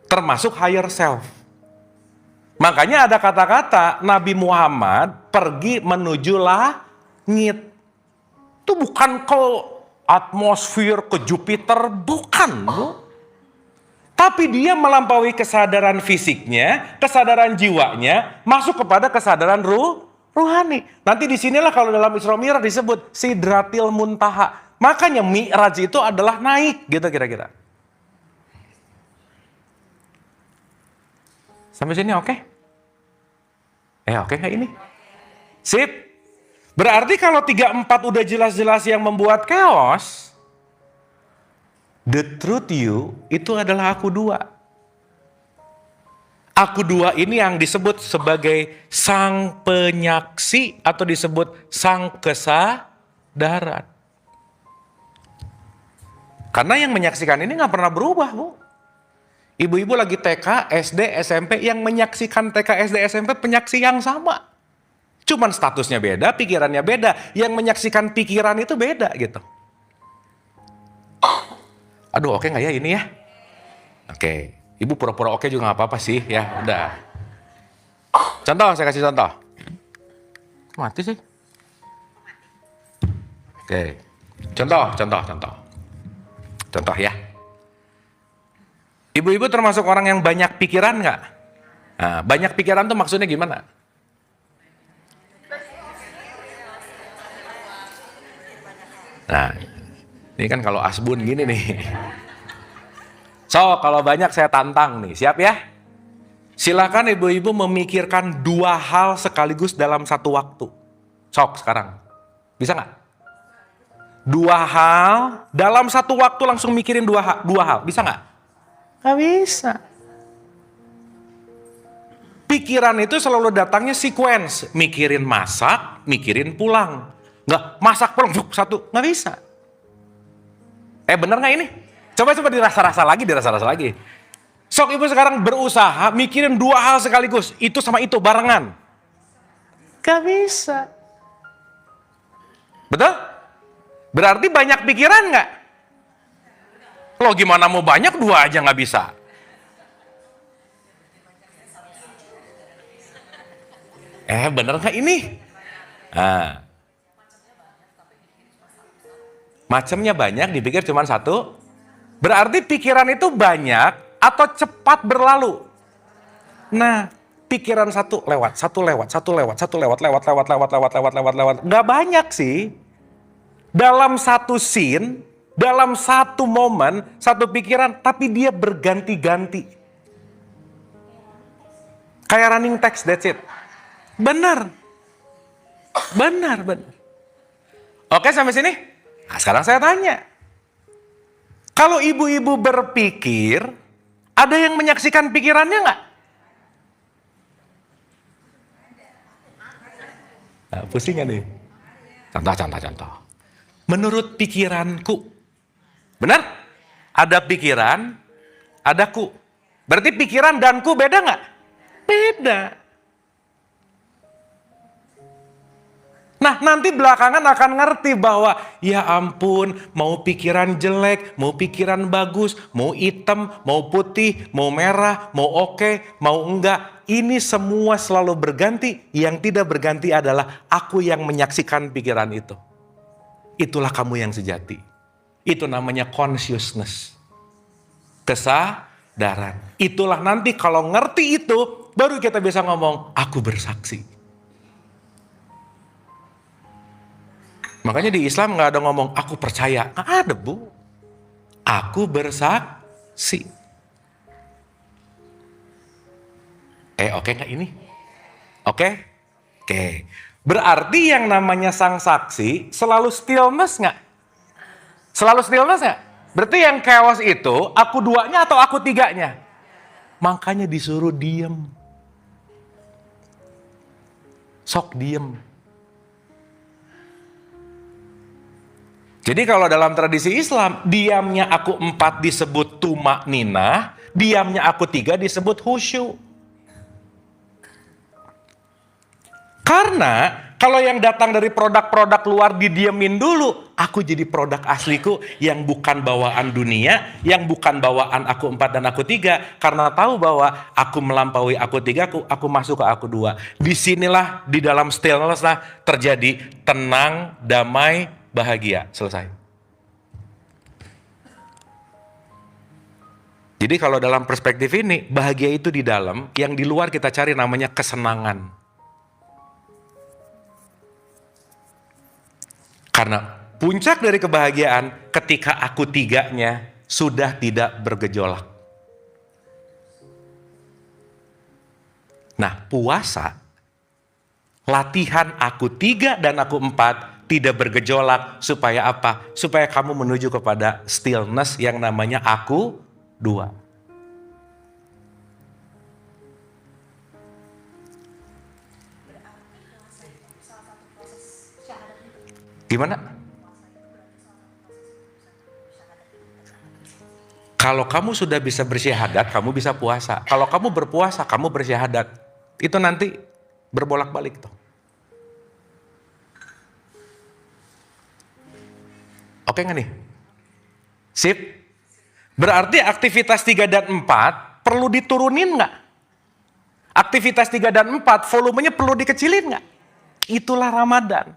[SPEAKER 2] Termasuk higher self. Makanya ada kata-kata Nabi Muhammad pergi menuju langit. Itu bukan ke atmosfer, ke Jupiter, bukan, Bu. Tapi dia melampaui kesadaran fisiknya, kesadaran jiwanya, masuk kepada kesadaran ruhani. Nanti disinilah kalau dalam Isra Mi'raj disebut Sidratil Muntaha. Makanya Mi'raj itu adalah naik, gitu kira-kira. Sampai sini oke? Oke nggak ini? Sip. Berarti kalau 3-4 udah jelas-jelas yang membuat chaos, the truth you itu adalah aku 2. Aku dua ini yang disebut sebagai sang penyaksi atau disebut sang kesadaran. Karena yang menyaksikan ini nggak pernah berubah, Bu. Ibu-ibu lagi TK, SD, SMP, yang menyaksikan TK, SD, SMP penyaksi yang sama. Cuman statusnya beda, pikirannya beda. Yang menyaksikan pikiran itu beda gitu. Aduh, oke nggak ya ini ya? Oke, ibu pura-pura oke juga nggak apa-apa sih, ya udah. Contoh, saya kasih contoh. Mati sih. Oke, contoh ya. Ibu-ibu termasuk orang yang banyak pikiran nggak? Nah, banyak pikiran tuh maksudnya gimana? Nah, ini kan kalau asbun gini nih. So, kalau banyak saya tantang nih, siap ya? Silakan ibu-ibu memikirkan 2 hal sekaligus dalam satu waktu. Sok sekarang. Bisa nggak? 2 hal dalam satu waktu langsung mikirin 2 hal. Bisa nggak? Nggak bisa. Pikiran itu selalu datangnya sequence. Mikirin masak, mikirin pulang. Nggak, masak pulang, satu. Nggak bisa. Bener nggak ini? Coba dirasa-rasa lagi. Sok ibu sekarang berusaha mikirin 2 hal sekaligus. Itu sama itu barengan. Gak bisa. Betul? Berarti banyak pikiran nggak? Loh gimana mau banyak, 2 aja nggak bisa. Bener nggak ini? Nah. Macamnya banyak, dipikir cuma 1. Berarti pikiran itu banyak atau cepat berlalu. Nah, pikiran satu lewat. Nggak banyak sih. Dalam satu scene, dalam satu momen, satu pikiran, tapi dia berganti-ganti. Kayak running text, that's it. Benar. Oke, sampai sini? Nah, sekarang saya tanya. Kalau ibu-ibu berpikir, ada yang menyaksikan pikirannya nggak? Nah, pusing nggak nih? Contoh. Menurut pikiranku. Benar? Ada pikiran, ada ku. Berarti pikiran dan ku beda nggak? Beda. Nah, nanti belakangan akan ngerti bahwa ya ampun, mau pikiran jelek, mau pikiran bagus, mau hitam, mau putih, mau merah, mau oke, mau enggak. Ini semua selalu berganti. Yang tidak berganti adalah aku yang menyaksikan pikiran itu. Itulah kamu yang sejati. Itu namanya consciousness. Kesadaran. Itulah nanti kalau ngerti itu, baru kita bisa ngomong, aku bersaksi. Makanya di Islam nggak ada ngomong aku percaya, nggak ada Bu. Aku bersaksi. Oke nggak ini? Oke. Berarti yang namanya sang saksi selalu stillness nggak? Selalu stillness nggak? Berarti yang chaos itu aku 2-nya atau aku 3-nya? Makanya disuruh diem. Sok diem. Jadi kalau dalam tradisi Islam, diamnya aku 4 disebut tumak ninah, diamnya aku 3 disebut khusyuk. Karena kalau yang datang dari produk-produk luar didiemin dulu, aku jadi produk asliku yang bukan bawaan dunia, yang bukan bawaan aku 4 dan aku 3. Karena tahu bahwa aku melampaui aku 3, aku masuk ke aku 2. Disinilah di dalam stillness lah terjadi tenang, damai, bahagia, selesai. Jadi kalau dalam perspektif ini, bahagia itu di dalam, yang di luar kita cari namanya kesenangan. Karena puncak dari kebahagiaan ketika aku 3-nya sudah tidak bergejolak. Nah, puasa, latihan aku 3 dan aku 4, tidak bergejolak, supaya apa? Supaya kamu menuju kepada stillness yang namanya aku 2. Gimana? Kalau kamu sudah bisa bersyahadat, kamu bisa puasa. Kalau kamu berpuasa, kamu bersyahadat. Itu nanti berbolak-balik tuh. Oke nggak nih? Sip? Berarti aktivitas 3 dan 4 perlu diturunin nggak? Aktivitas 3 dan 4 volumenya perlu dikecilin nggak? Itulah Ramadan.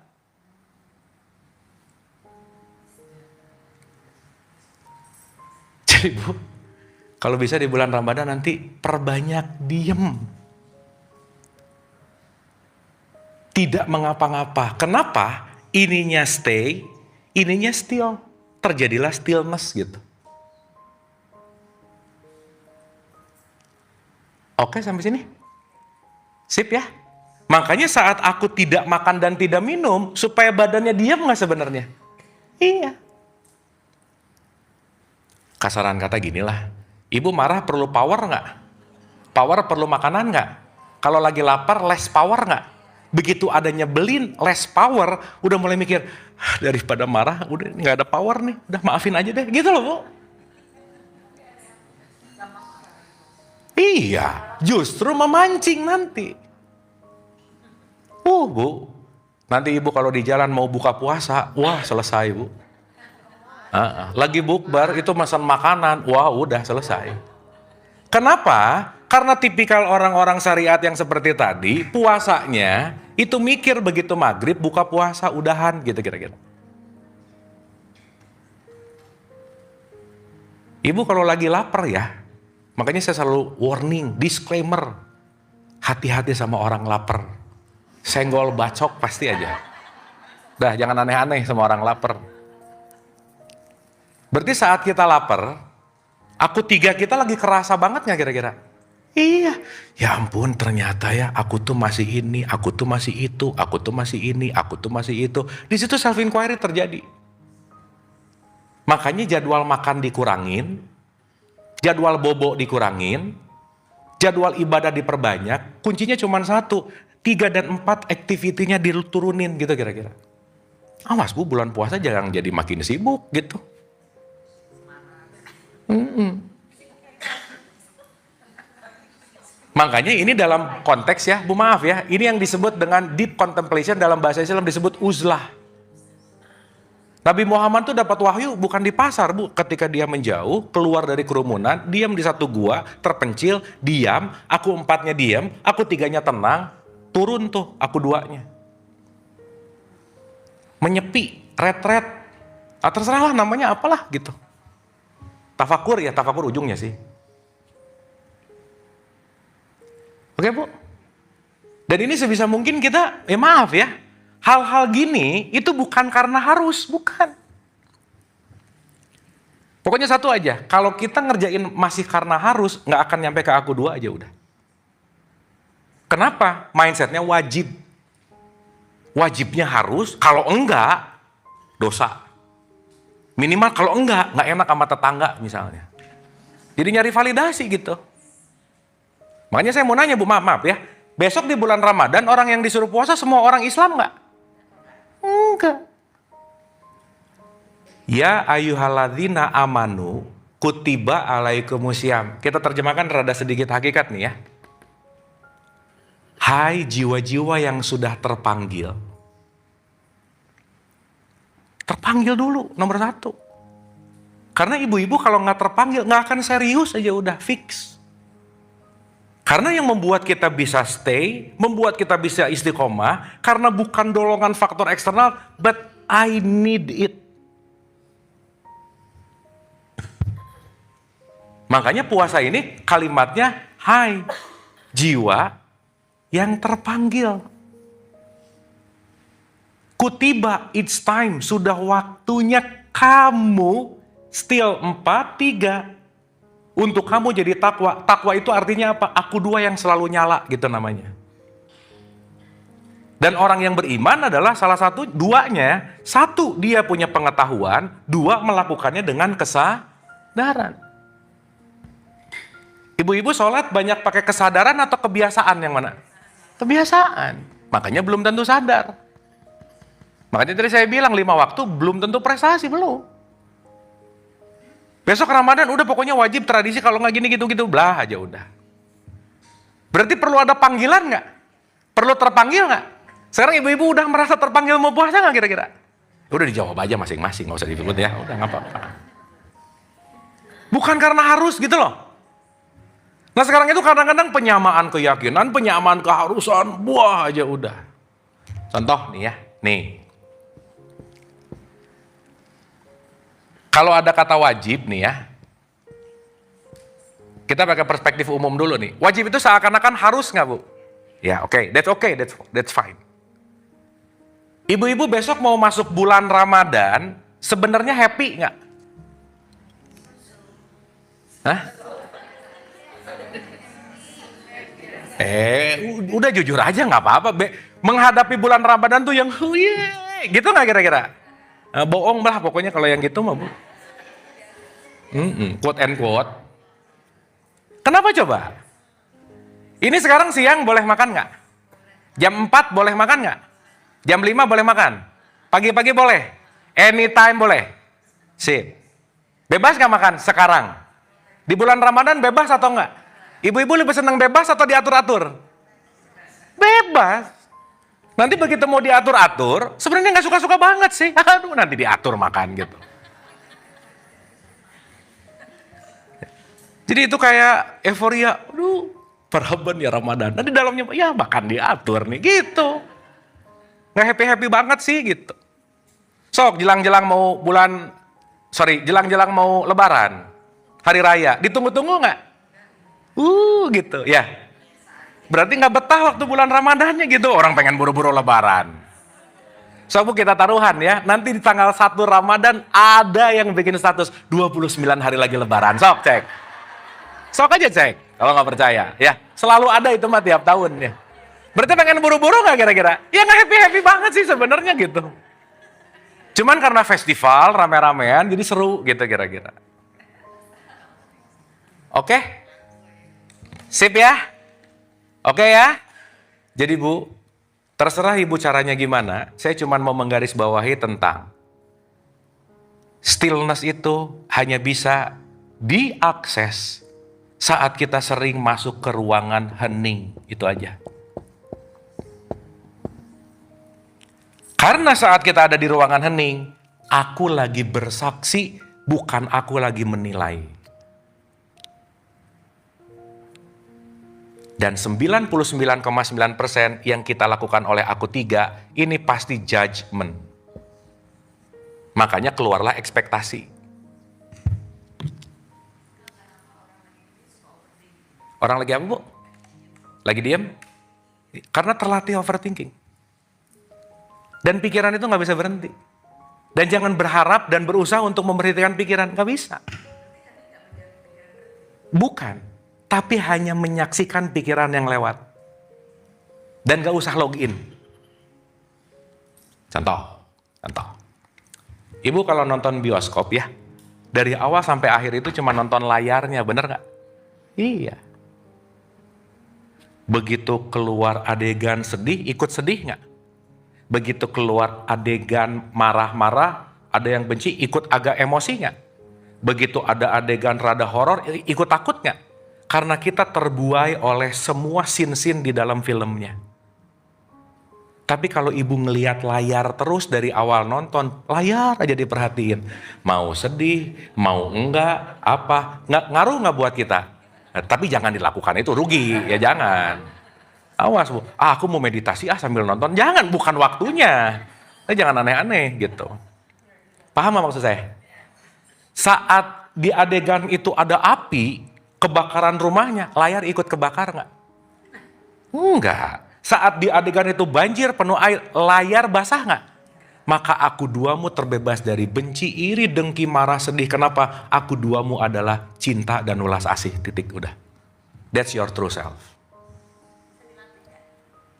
[SPEAKER 2] Jadi Bu, kalau bisa di bulan Ramadan nanti perbanyak diem. Tidak mengapa-ngapa. Kenapa? Ininya stay, ininya still. Terjadilah stillness gitu. Oke sampai sini? Sip ya? Makanya saat aku tidak makan dan tidak minum, supaya badannya diam nggak sebenarnya? Iya. Kasaran kata ginilah, ibu marah perlu power nggak? Power perlu makanan nggak? Kalau lagi lapar less power nggak? Begitu ada nyebelin less power, udah mulai mikir, daripada marah udah nggak ada power nih, udah maafin aja deh, gitu loh Bu. Iya, justru memancing nanti. Bu, nanti ibu kalau di jalan mau buka puasa, wah selesai Bu. Lagi bukber itu pesan makanan, wah udah selesai. Kenapa? Karena tipikal orang-orang syariat yang seperti tadi, puasanya itu mikir begitu maghrib buka puasa udahan gitu kira-kira. Ibu kalau lagi lapar ya, makanya saya selalu warning, disclaimer, hati-hati sama orang lapar. Senggol bacok pasti aja. Dah jangan aneh-aneh sama orang lapar. Berarti saat kita lapar, aku 3 kita lagi kerasa banget gak kira-kira? Iya, ya ampun ternyata ya aku tuh masih ini, aku tuh masih itu, aku tuh masih ini, aku tuh masih itu. Di situ self inquiry terjadi. Makanya jadwal makan dikurangin, jadwal bobo dikurangin, jadwal ibadah diperbanyak, kuncinya cuma 1, 3 dan 4 aktivitinya diturunin gitu kira-kira. Awas Bu, bulan puasa jangan jadi makin sibuk gitu. Makanya ini dalam konteks ya, Bu maaf ya, ini yang disebut dengan deep contemplation dalam bahasa Islam disebut uzlah. Nabi Muhammad tuh dapat wahyu bukan di pasar Bu, ketika dia menjauh, keluar dari kerumunan, diam di satu gua, terpencil, diam, aku 4-nya diam, aku 3-nya tenang, turun tuh aku 2-nya. Menyepi, retret, terserah lah namanya apalah gitu. Tafakur ya, tafakur ujungnya sih. Oke Bu. Dan ini sebisa mungkin kita, ya maaf ya, hal-hal gini itu bukan karena harus, bukan. Pokoknya satu aja, kalau kita ngerjain masih karena harus, nggak akan nyampe ke aku 2 aja udah. Kenapa? Mindsetnya wajib. Wajibnya harus, kalau enggak, dosa. Minimal kalau enggak enak sama tetangga misalnya. Jadi nyari validasi gitu. Makanya saya mau nanya Bu, maaf ya. Besok di bulan Ramadan orang yang disuruh puasa semua orang Islam enggak? Enggak. Ya ayyuhalladzina amanu kutiba alaikumusiyam. Kita terjemahkan rada sedikit hakikat nih ya. Hai jiwa-jiwa yang sudah terpanggil. Terpanggil dulu, nomor 1. Karena ibu-ibu kalau nggak terpanggil, nggak akan serius aja udah, fix. Karena yang membuat kita bisa stay, membuat kita bisa istiqomah, karena bukan dorongan faktor eksternal, but I need it. Makanya puasa ini kalimatnya, hai jiwa yang terpanggil. Kutiba, it's time, sudah waktunya kamu still 4-3 untuk kamu jadi takwa. Takwa itu artinya apa? Aku 2 yang selalu nyala gitu namanya. Dan orang yang beriman adalah salah satu 2-nya. 1 dia punya pengetahuan, 2 melakukannya dengan kesadaran. Ibu-ibu sholat banyak pakai kesadaran atau kebiasaan yang mana? Kebiasaan. Makanya belum tentu sadar. Makanya tadi saya bilang 5 waktu belum tentu prestasi, belum. Besok Ramadan udah pokoknya wajib tradisi, kalau nggak gini gitu-gitu, belah aja udah. Berarti perlu ada panggilan nggak? Perlu terpanggil nggak? Sekarang ibu-ibu udah merasa terpanggil mau puasa nggak kira-kira? Udah dijawab aja masing-masing, nggak usah disebut ya, udah nggak apa-apa. Bukan karena harus gitu loh. Nah sekarang itu kadang-kadang penyamaan keyakinan, penyamaan keharusan, buah aja udah. Contoh nih ya, nih. Kalau ada kata wajib nih ya, kita pakai perspektif umum dulu nih. Wajib itu seakan-akan harus nggak Bu? Ya oke, that's fine. Ibu-ibu besok mau masuk bulan Ramadan, sebenarnya happy nggak? Hah? Udah jujur aja nggak apa-apa. Menghadapi bulan Ramadan tuh yang gitu nggak kira-kira? Bohong lah pokoknya kalau yang gitu mah Bu. Quote and quote. Kenapa coba? Ini sekarang siang boleh makan nggak? Jam 4 boleh makan nggak? Jam 5 boleh makan? Pagi-pagi boleh? Anytime boleh? Sip. Bebas nggak makan sekarang? Di bulan Ramadan bebas atau nggak? Ibu-ibu lebih senang bebas atau diatur-atur? Bebas. Nanti begitu mau diatur-atur, sebenarnya nggak suka-suka banget sih. Aduh, nanti diatur makan gitu. Jadi itu kayak euforia. Aduh, perhaban ya Ramadan. Nanti dalamnya, ya makan diatur nih gitu. Nggak happy-happy banget sih gitu. Sok, jelang-jelang mau Lebaran, Hari Raya, ditunggu-tunggu nggak? Gitu, ya. Berarti nggak betah waktu bulan Ramadannya gitu. Orang pengen buru-buru Lebaran. So, Bu, kita taruhan ya. Nanti di tanggal 1 Ramadan ada yang bikin status 29 hari lagi Lebaran. Sok, cek. Sok aja cek. Kalau nggak percaya, ya. Selalu ada itu mah tiap tahun ya. Berarti pengen buru-buru nggak kira-kira? Ya nggak happy-happy banget sih sebenarnya gitu. Cuman karena festival rame-ramean jadi seru gitu kira-kira. Oke? Sip ya? Oke ya? Jadi Bu, terserah Ibu caranya gimana, saya cuma mau menggarisbawahi tentang stillness itu hanya bisa diakses saat kita sering masuk ke ruangan hening, itu aja. Karena saat kita ada di ruangan hening, aku lagi bersaksi, bukan aku lagi menilai. Dan 99,9% yang kita lakukan oleh aku tiga, ini pasti judgment. Makanya keluarlah ekspektasi. Orang lagi apa Bu? Lagi diam? Karena terlatih overthinking. Dan pikiran itu nggak bisa berhenti. Dan jangan berharap dan berusaha untuk memberhentikan pikiran, nggak bisa. Bukan. Tapi hanya menyaksikan pikiran yang lewat. Dan gak usah login. Contoh. Ibu kalau nonton bioskop ya, dari awal sampai akhir itu cuma nonton layarnya, bener gak? Iya. Begitu keluar adegan sedih, ikut sedih gak? Begitu keluar adegan marah-marah, ada yang benci, ikut agak emosi gak? Begitu ada adegan rada horor, ikut takut gak? Karena kita terbuai oleh semua scene-scene di dalam filmnya. Tapi kalau ibu ngelihat layar terus dari awal nonton, layar aja diperhatiin. Mau sedih, mau enggak, apa, ngaruh nggak buat kita? Tapi jangan dilakukan, itu rugi, ya jangan. Awas Bu, aku mau meditasi sambil nonton, jangan, bukan waktunya. Jangan aneh-aneh gitu. Paham nggak maksud saya? Saat di adegan itu ada api, kebakaran rumahnya, layar ikut kebakar nggak? Enggak. Saat di adegan itu banjir penuh air, layar basah nggak? Maka aku duamu terbebas dari benci, iri, dengki, marah, sedih. Kenapa? Aku duamu adalah cinta dan ulas asih. Titik, udah. That's your true self.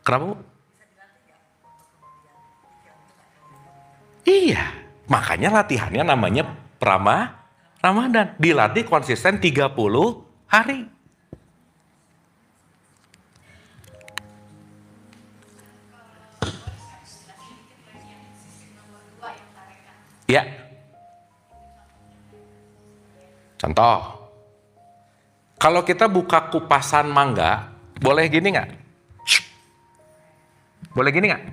[SPEAKER 2] Kenapa Bu? Iya. Makanya latihannya namanya Ramadan. Dilatih konsisten 30 hari. Ya. Contoh. Kalau kita buka kupasan mangga, boleh gini nggak? Boleh gini nggak?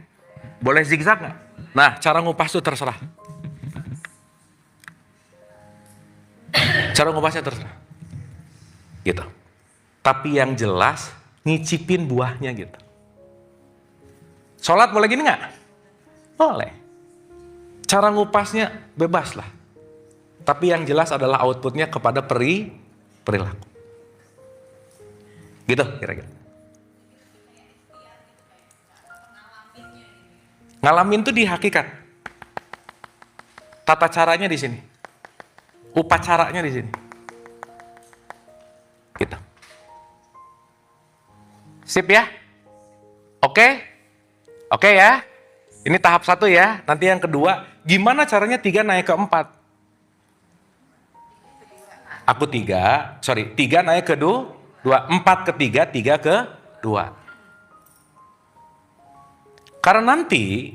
[SPEAKER 2] Boleh zigzag nggak? Nah, cara ngupas itu terserah. Cara ngupasnya terserah. Gitu. Tapi yang jelas, ngicipin buahnya gitu. Sholat boleh gini nggak? Boleh. Cara ngupasnya bebas lah. Tapi yang jelas adalah outputnya kepada perilaku. Gitu kira-kira. Ngalamin tuh di hakikat. Tata caranya di sini. Upacaranya di sini. Gitu. Sip ya? Oke? Oke ya? Ini tahap 1 ya. Nanti yang kedua, gimana caranya 3 naik ke 4? Aku 3 naik ke 2, 4 ke 3, 3 ke 2. Karena nanti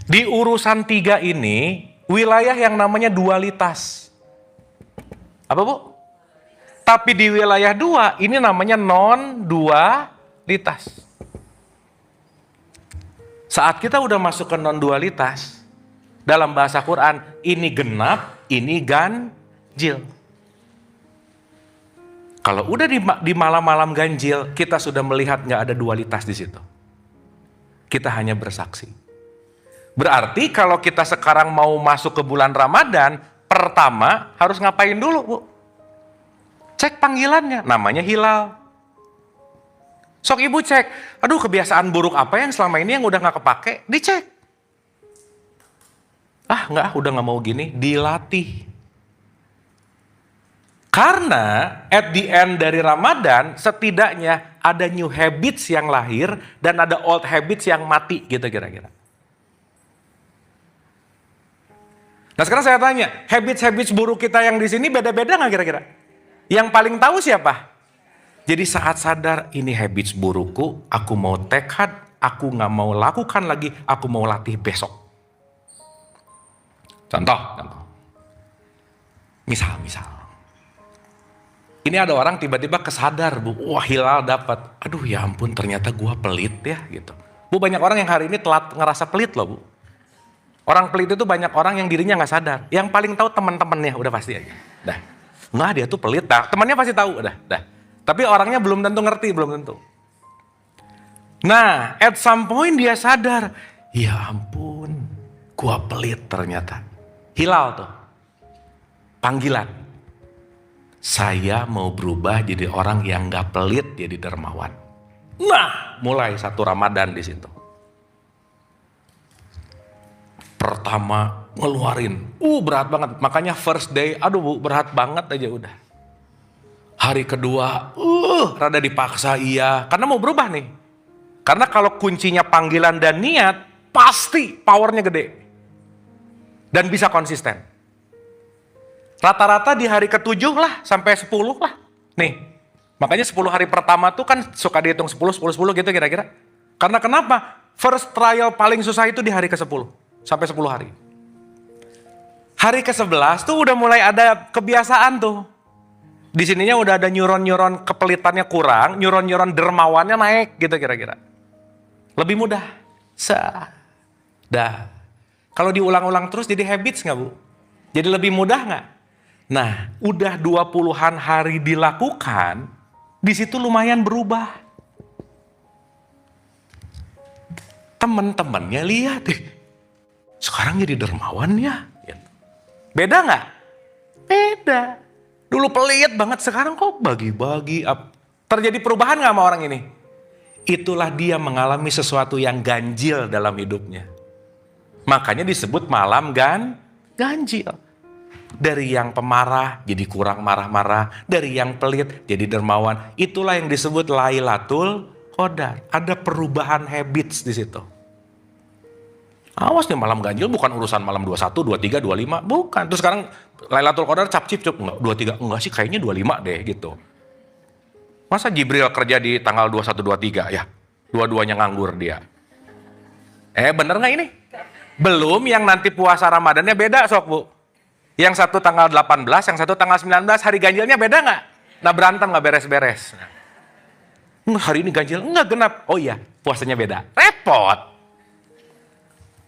[SPEAKER 2] di urusan 3 ini wilayah yang namanya dualitas. Apa Bu? Tapi di wilayah 2 ini namanya non-dualitas. Saat kita udah masuk ke non-dualitas, dalam bahasa Quran, ini genap, ini ganjil. Kalau udah di malam-malam ganjil, kita sudah melihat nggak ada dualitas di situ. Kita hanya bersaksi. Berarti kalau kita sekarang mau masuk ke bulan Ramadan, pertama harus ngapain dulu, Bu? Cek panggilannya, namanya hilal. Sok ibu cek, aduh kebiasaan buruk apa yang selama ini yang udah nggak kepake, dicek. Udah nggak mau gini, dilatih. Karena at the end dari Ramadan, setidaknya ada new habits yang lahir dan ada old habits yang mati gitu kira-kira. Nah sekarang saya tanya, habits-habits buruk kita yang di sini beda-beda nggak kira-kira? Yang paling tahu siapa? Jadi saat sadar ini habits burukku, aku mau tekad, aku nggak mau lakukan lagi, aku mau latih besok. Contoh. Misal. Ini ada orang tiba-tiba kesadar, Bu, wah hilal dapat. Aduh ya ampun ternyata gua pelit ya gitu. Bu, banyak orang yang hari ini telat ngerasa pelit loh, Bu. Orang pelit itu banyak orang yang dirinya nggak sadar. Yang paling tahu teman-temannya, udah pasti aja. Dah. Nggak, dia tuh pelit, temannya pasti tahu, dah. Tapi orangnya belum tentu ngerti, belum tentu. Nah, at some point dia sadar, ya ampun, gua pelit ternyata. Hilal tuh, panggilan. Saya mau berubah jadi orang yang gak pelit, jadi dermawan. Nah, mulai 1 Ramadan di situ. Pertama ngeluarin, berat banget. Makanya first day, aduh Bu, berat banget aja udah. Hari kedua, rada dipaksa iya, karena mau berubah nih. Karena kalau kuncinya panggilan dan niat, pasti powernya gede. Dan bisa konsisten. Rata-rata di hari ke-7 lah, sampai 10 lah. Nih, makanya 10 hari pertama tuh kan suka dihitung 10 gitu kira-kira. Karena kenapa? First trial paling susah itu di hari ke-10, sampai 10 hari. Hari ke-11 tuh udah mulai ada kebiasaan tuh. Di sininya udah ada neuron-neuron kepelitannya kurang, neuron-neuron dermawannya naik gitu kira-kira. Lebih mudah. Dah. Kalau diulang-ulang terus jadi habits nggak Bu? Jadi lebih mudah nggak? Nah, udah 20-an hari dilakukan, di situ lumayan berubah. Teman-temannya lihat, sekarang jadi dermawan ya. Beda nggak? Beda. Dulu pelit banget, sekarang kok bagi-bagi. Terjadi perubahan nggak sama orang ini? Itulah dia mengalami sesuatu yang ganjil dalam hidupnya. Makanya disebut malam ganjil. Dari yang pemarah jadi kurang marah-marah, dari yang pelit jadi dermawan. Itulah yang disebut Lailatul Qadar. Ada perubahan habits di situ. Awas nih, malam ganjil bukan urusan malam 21, 23, 25, bukan. Terus sekarang Lailatul Qadar cap-cip, enggak 23, enggak sih kayaknya 25 deh gitu. Masa Jibril kerja di tanggal 21, 23 ya? Dua-duanya nganggur dia. Bener nggak ini? Belum yang nanti puasa Ramadannya beda sok Bu. Yang satu tanggal 18, yang satu tanggal 19, hari ganjilnya beda nggak? Nah berantem nggak beres-beres. Hari ini ganjil, enggak genap. Oh iya, puasanya beda. Repot.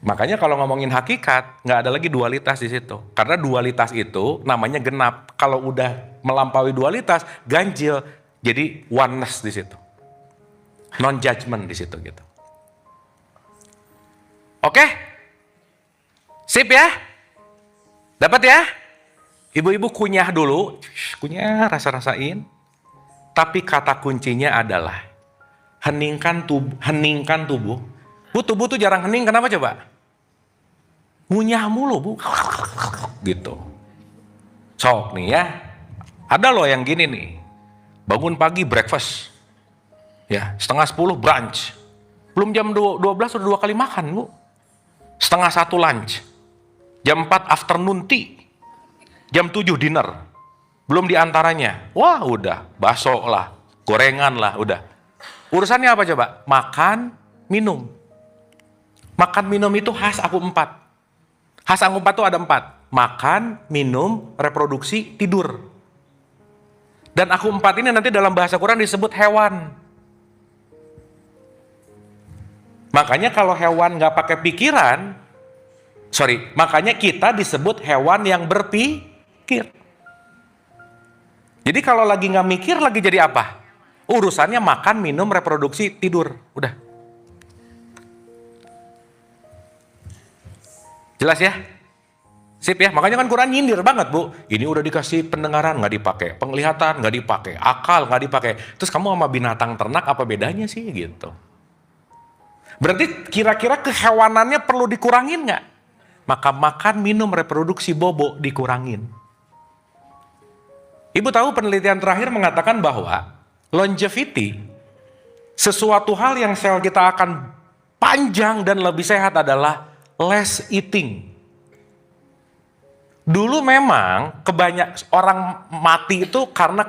[SPEAKER 2] Makanya kalau ngomongin hakikat, nggak ada lagi dualitas di situ. Karena dualitas itu namanya genap. Kalau udah melampaui dualitas, ganjil. Jadi oneness di situ. Non-judgment di situ gitu. Oke? Sip ya? Dapat ya? Ibu-ibu kunyah dulu. Kunyah, rasa-rasain. Tapi kata kuncinya adalah heningkan tubuh. Bu, tubuh tuh jarang hening, kenapa coba? Ngunyah mulu, Bu. Gitu. Sok nih ya. Ada loh yang gini nih. Bangun pagi breakfast. Ya, 9:30 brunch. Belum jam 12 udah 2 kali makan, Bu. 12:30 lunch. Jam 4 afternoon tea. Jam 7 dinner. Belum diantaranya. Wah udah, bakso lah, gorengan lah, udah. Urusannya apa coba? Makan, minum. Makan, minum itu khas aku 4. Khas aku 4 tuh ada 4. Makan, minum, reproduksi, tidur. Dan aku 4 ini nanti dalam bahasa Quran disebut hewan. Makanya kalau hewan gak pakai pikiran, makanya kita disebut hewan yang berpikir. Jadi kalau lagi nggak mikir, lagi jadi apa? Urusannya makan, minum, reproduksi, tidur. Udah. Jelas ya? Sip ya? Makanya kan Quran nyindir banget, Bu. Ini udah dikasih pendengaran, nggak dipakai. Penglihatan, nggak dipakai. Akal, nggak dipakai. Terus kamu sama binatang ternak, apa bedanya sih? Gitu. Berarti kira-kira kehewanannya perlu dikurangin nggak? Maka makan, minum, reproduksi, bobo dikurangin. Ibu tahu penelitian terakhir mengatakan bahwa longevity, sesuatu hal yang sel kita akan panjang dan lebih sehat adalah less eating. Dulu memang orang mati itu karena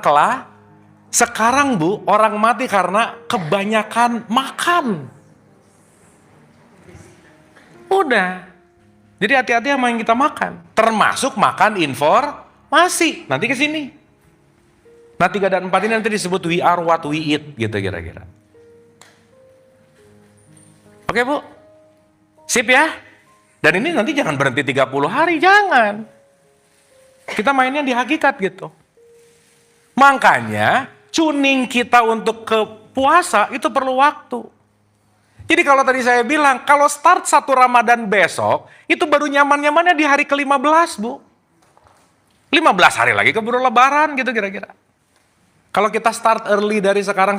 [SPEAKER 2] sekarang Bu, orang mati karena kebanyakan makan. Udah. Jadi hati-hati sama yang kita makan. Termasuk makan informasi. Nanti ke sini. Nah 3 dan 4 ini nanti disebut we are what we eat gitu kira-kira. Oke Bu? Sip ya? Dan ini nanti jangan berhenti 30 hari, jangan. Kita mainnya di hakikat gitu. Makanya tuning kita untuk ke puasa itu perlu waktu. Jadi kalau tadi saya bilang, kalau start 1 Ramadan besok, itu baru nyaman-nyamannya di hari ke-15 Bu. 15 hari lagi keburu lebaran gitu kira-kira. Kalau kita start early dari sekarang,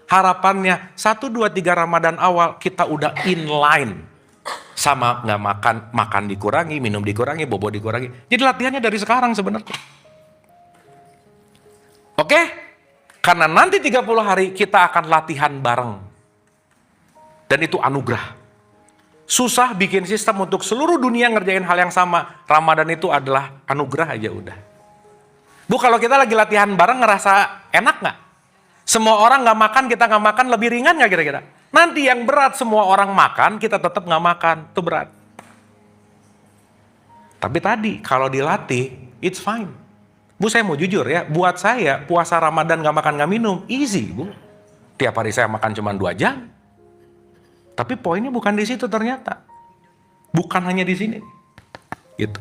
[SPEAKER 2] harapannya 1, 2, 3 Ramadan awal kita udah in line. Sama nggak makan dikurangi, minum dikurangi, bobo dikurangi. Jadi latihannya dari sekarang sebenarnya. Oke? Karena nanti 30 hari kita akan latihan bareng. Dan itu anugerah. Susah bikin sistem untuk seluruh dunia ngerjain hal yang sama. Ramadan itu adalah anugerah aja udah. Bu, kalau kita lagi latihan bareng ngerasa enak nggak? Semua orang nggak makan, kita nggak makan, lebih ringan nggak kira-kira? Nanti yang berat semua orang makan, kita tetap nggak makan, itu berat. Tapi tadi kalau dilatih, it's fine. Bu, saya mau jujur ya, buat saya puasa Ramadan nggak makan nggak minum, easy Bu. Tiap hari saya makan cuma 2 jam. Tapi poinnya bukan di situ ternyata. Bukan hanya di sini. Gitu.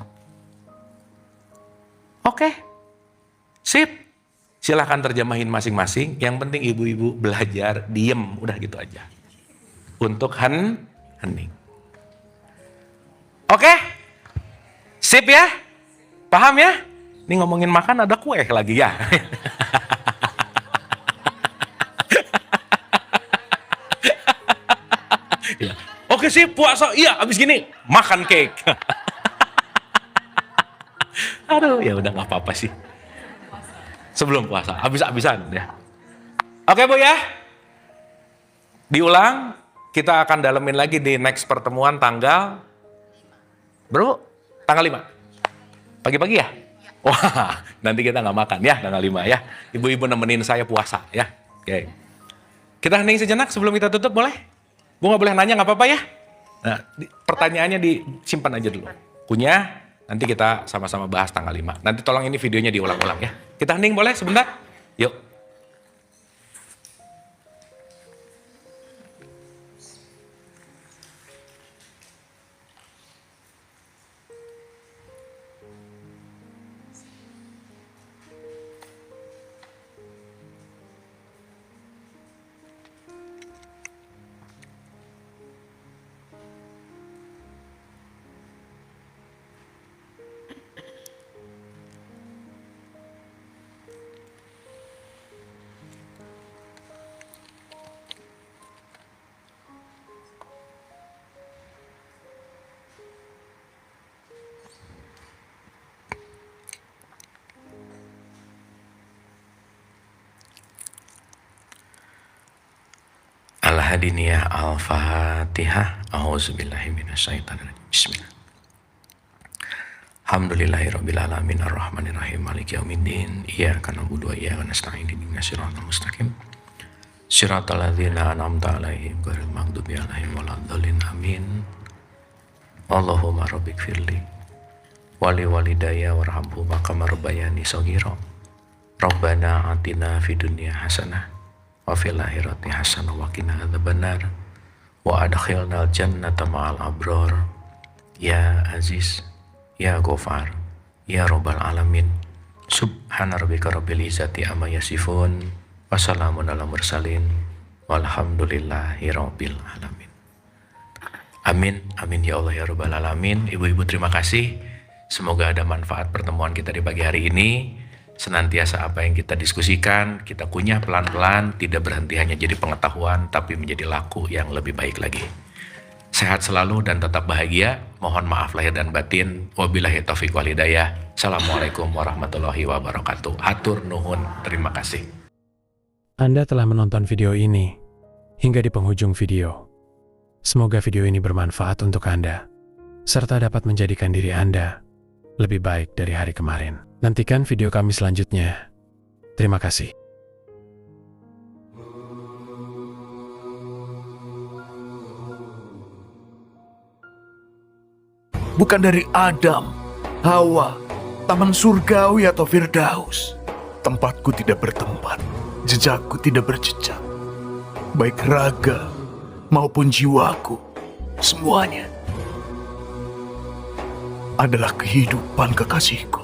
[SPEAKER 2] Oke. Sip, silahkan terjemahin masing-masing. Yang penting ibu-ibu belajar diem, udah gitu aja. Untuk hening. Oke, sip ya, paham ya? Ini ngomongin makan ada kue lagi ya. Ya. Oke sip, puasa, iya abis gini makan cake. Aduh, ya udah nggak apa-apa sih. Sebelum puasa, habis-habisan ya. Oke Bu ya. Diulang, kita akan dalemin lagi di next pertemuan tanggal tanggal 5. Pagi-pagi ya? Wah, nanti kita nggak makan ya tanggal 5 ya. Ibu-ibu nemenin saya puasa ya. Oke. Kita hening sejenak sebelum kita tutup boleh? Bu nggak boleh nanya nggak apa-apa ya? Nah, pertanyaannya disimpan aja dulu. Kunyah, nanti kita sama-sama bahas tanggal 5. Nanti tolong ini videonya diulang-ulang ya. Kita hening boleh sebentar? Yuk. Al-Hadiniyah Al-Fatihah. A'udzubillahi minasyaitonirrajim. Bismillah. Alhamdulillahirabbil alamin arrahmanirrahim maliki yaumiddin. Iyyaka na'budu wa iyyaka nasta'in ihdinas siratal mustaqim. Siratal ladzina an'amta 'alaihim ghairil maghdubi 'alaihim waladdallin. Amin. Allahumma rabbighfirli wali walidayya warhamhuma kama rabbayani shaghira. Rabbana atina fid dunya hasanah wa fil akhirati hasanah wa qina adzabannar wa adkhilnal jannata ma'al abrar ya aziz ya ghafar ya rabbal alamin. Subhana rabbika rabbil izzati amma yasifun wa salamun alal mursalin walhamdulillahi rabbil alamin. Amin, amin ya Allah ya rabbal alamin. Ibu-ibu terima kasih. Semoga ada manfaat pertemuan kita di pagi hari ini. Senantiasa apa yang kita diskusikan, kita kunyah pelan-pelan, tidak berhenti hanya jadi pengetahuan, tapi menjadi laku yang lebih baik lagi. Sehat selalu dan tetap bahagia. Mohon maaf lahir dan batin. Wabillahi taufiq wal hidayah. Assalamualaikum warahmatullahi wabarakatuh. Hatur nuhun. Terima kasih.
[SPEAKER 1] Anda telah menonton video ini hingga di penghujung video. Semoga video ini bermanfaat untuk Anda, serta dapat menjadikan diri Anda lebih baik dari hari kemarin. Nantikan video kami selanjutnya. Terima kasih.
[SPEAKER 4] Bukan dari Adam, Hawa, taman surgawi atau Firdaus. Tempatku tidak bertempat, jejakku tidak berjejak. Baik raga maupun jiwaku, semuanya adalah kehidupan kekasihku.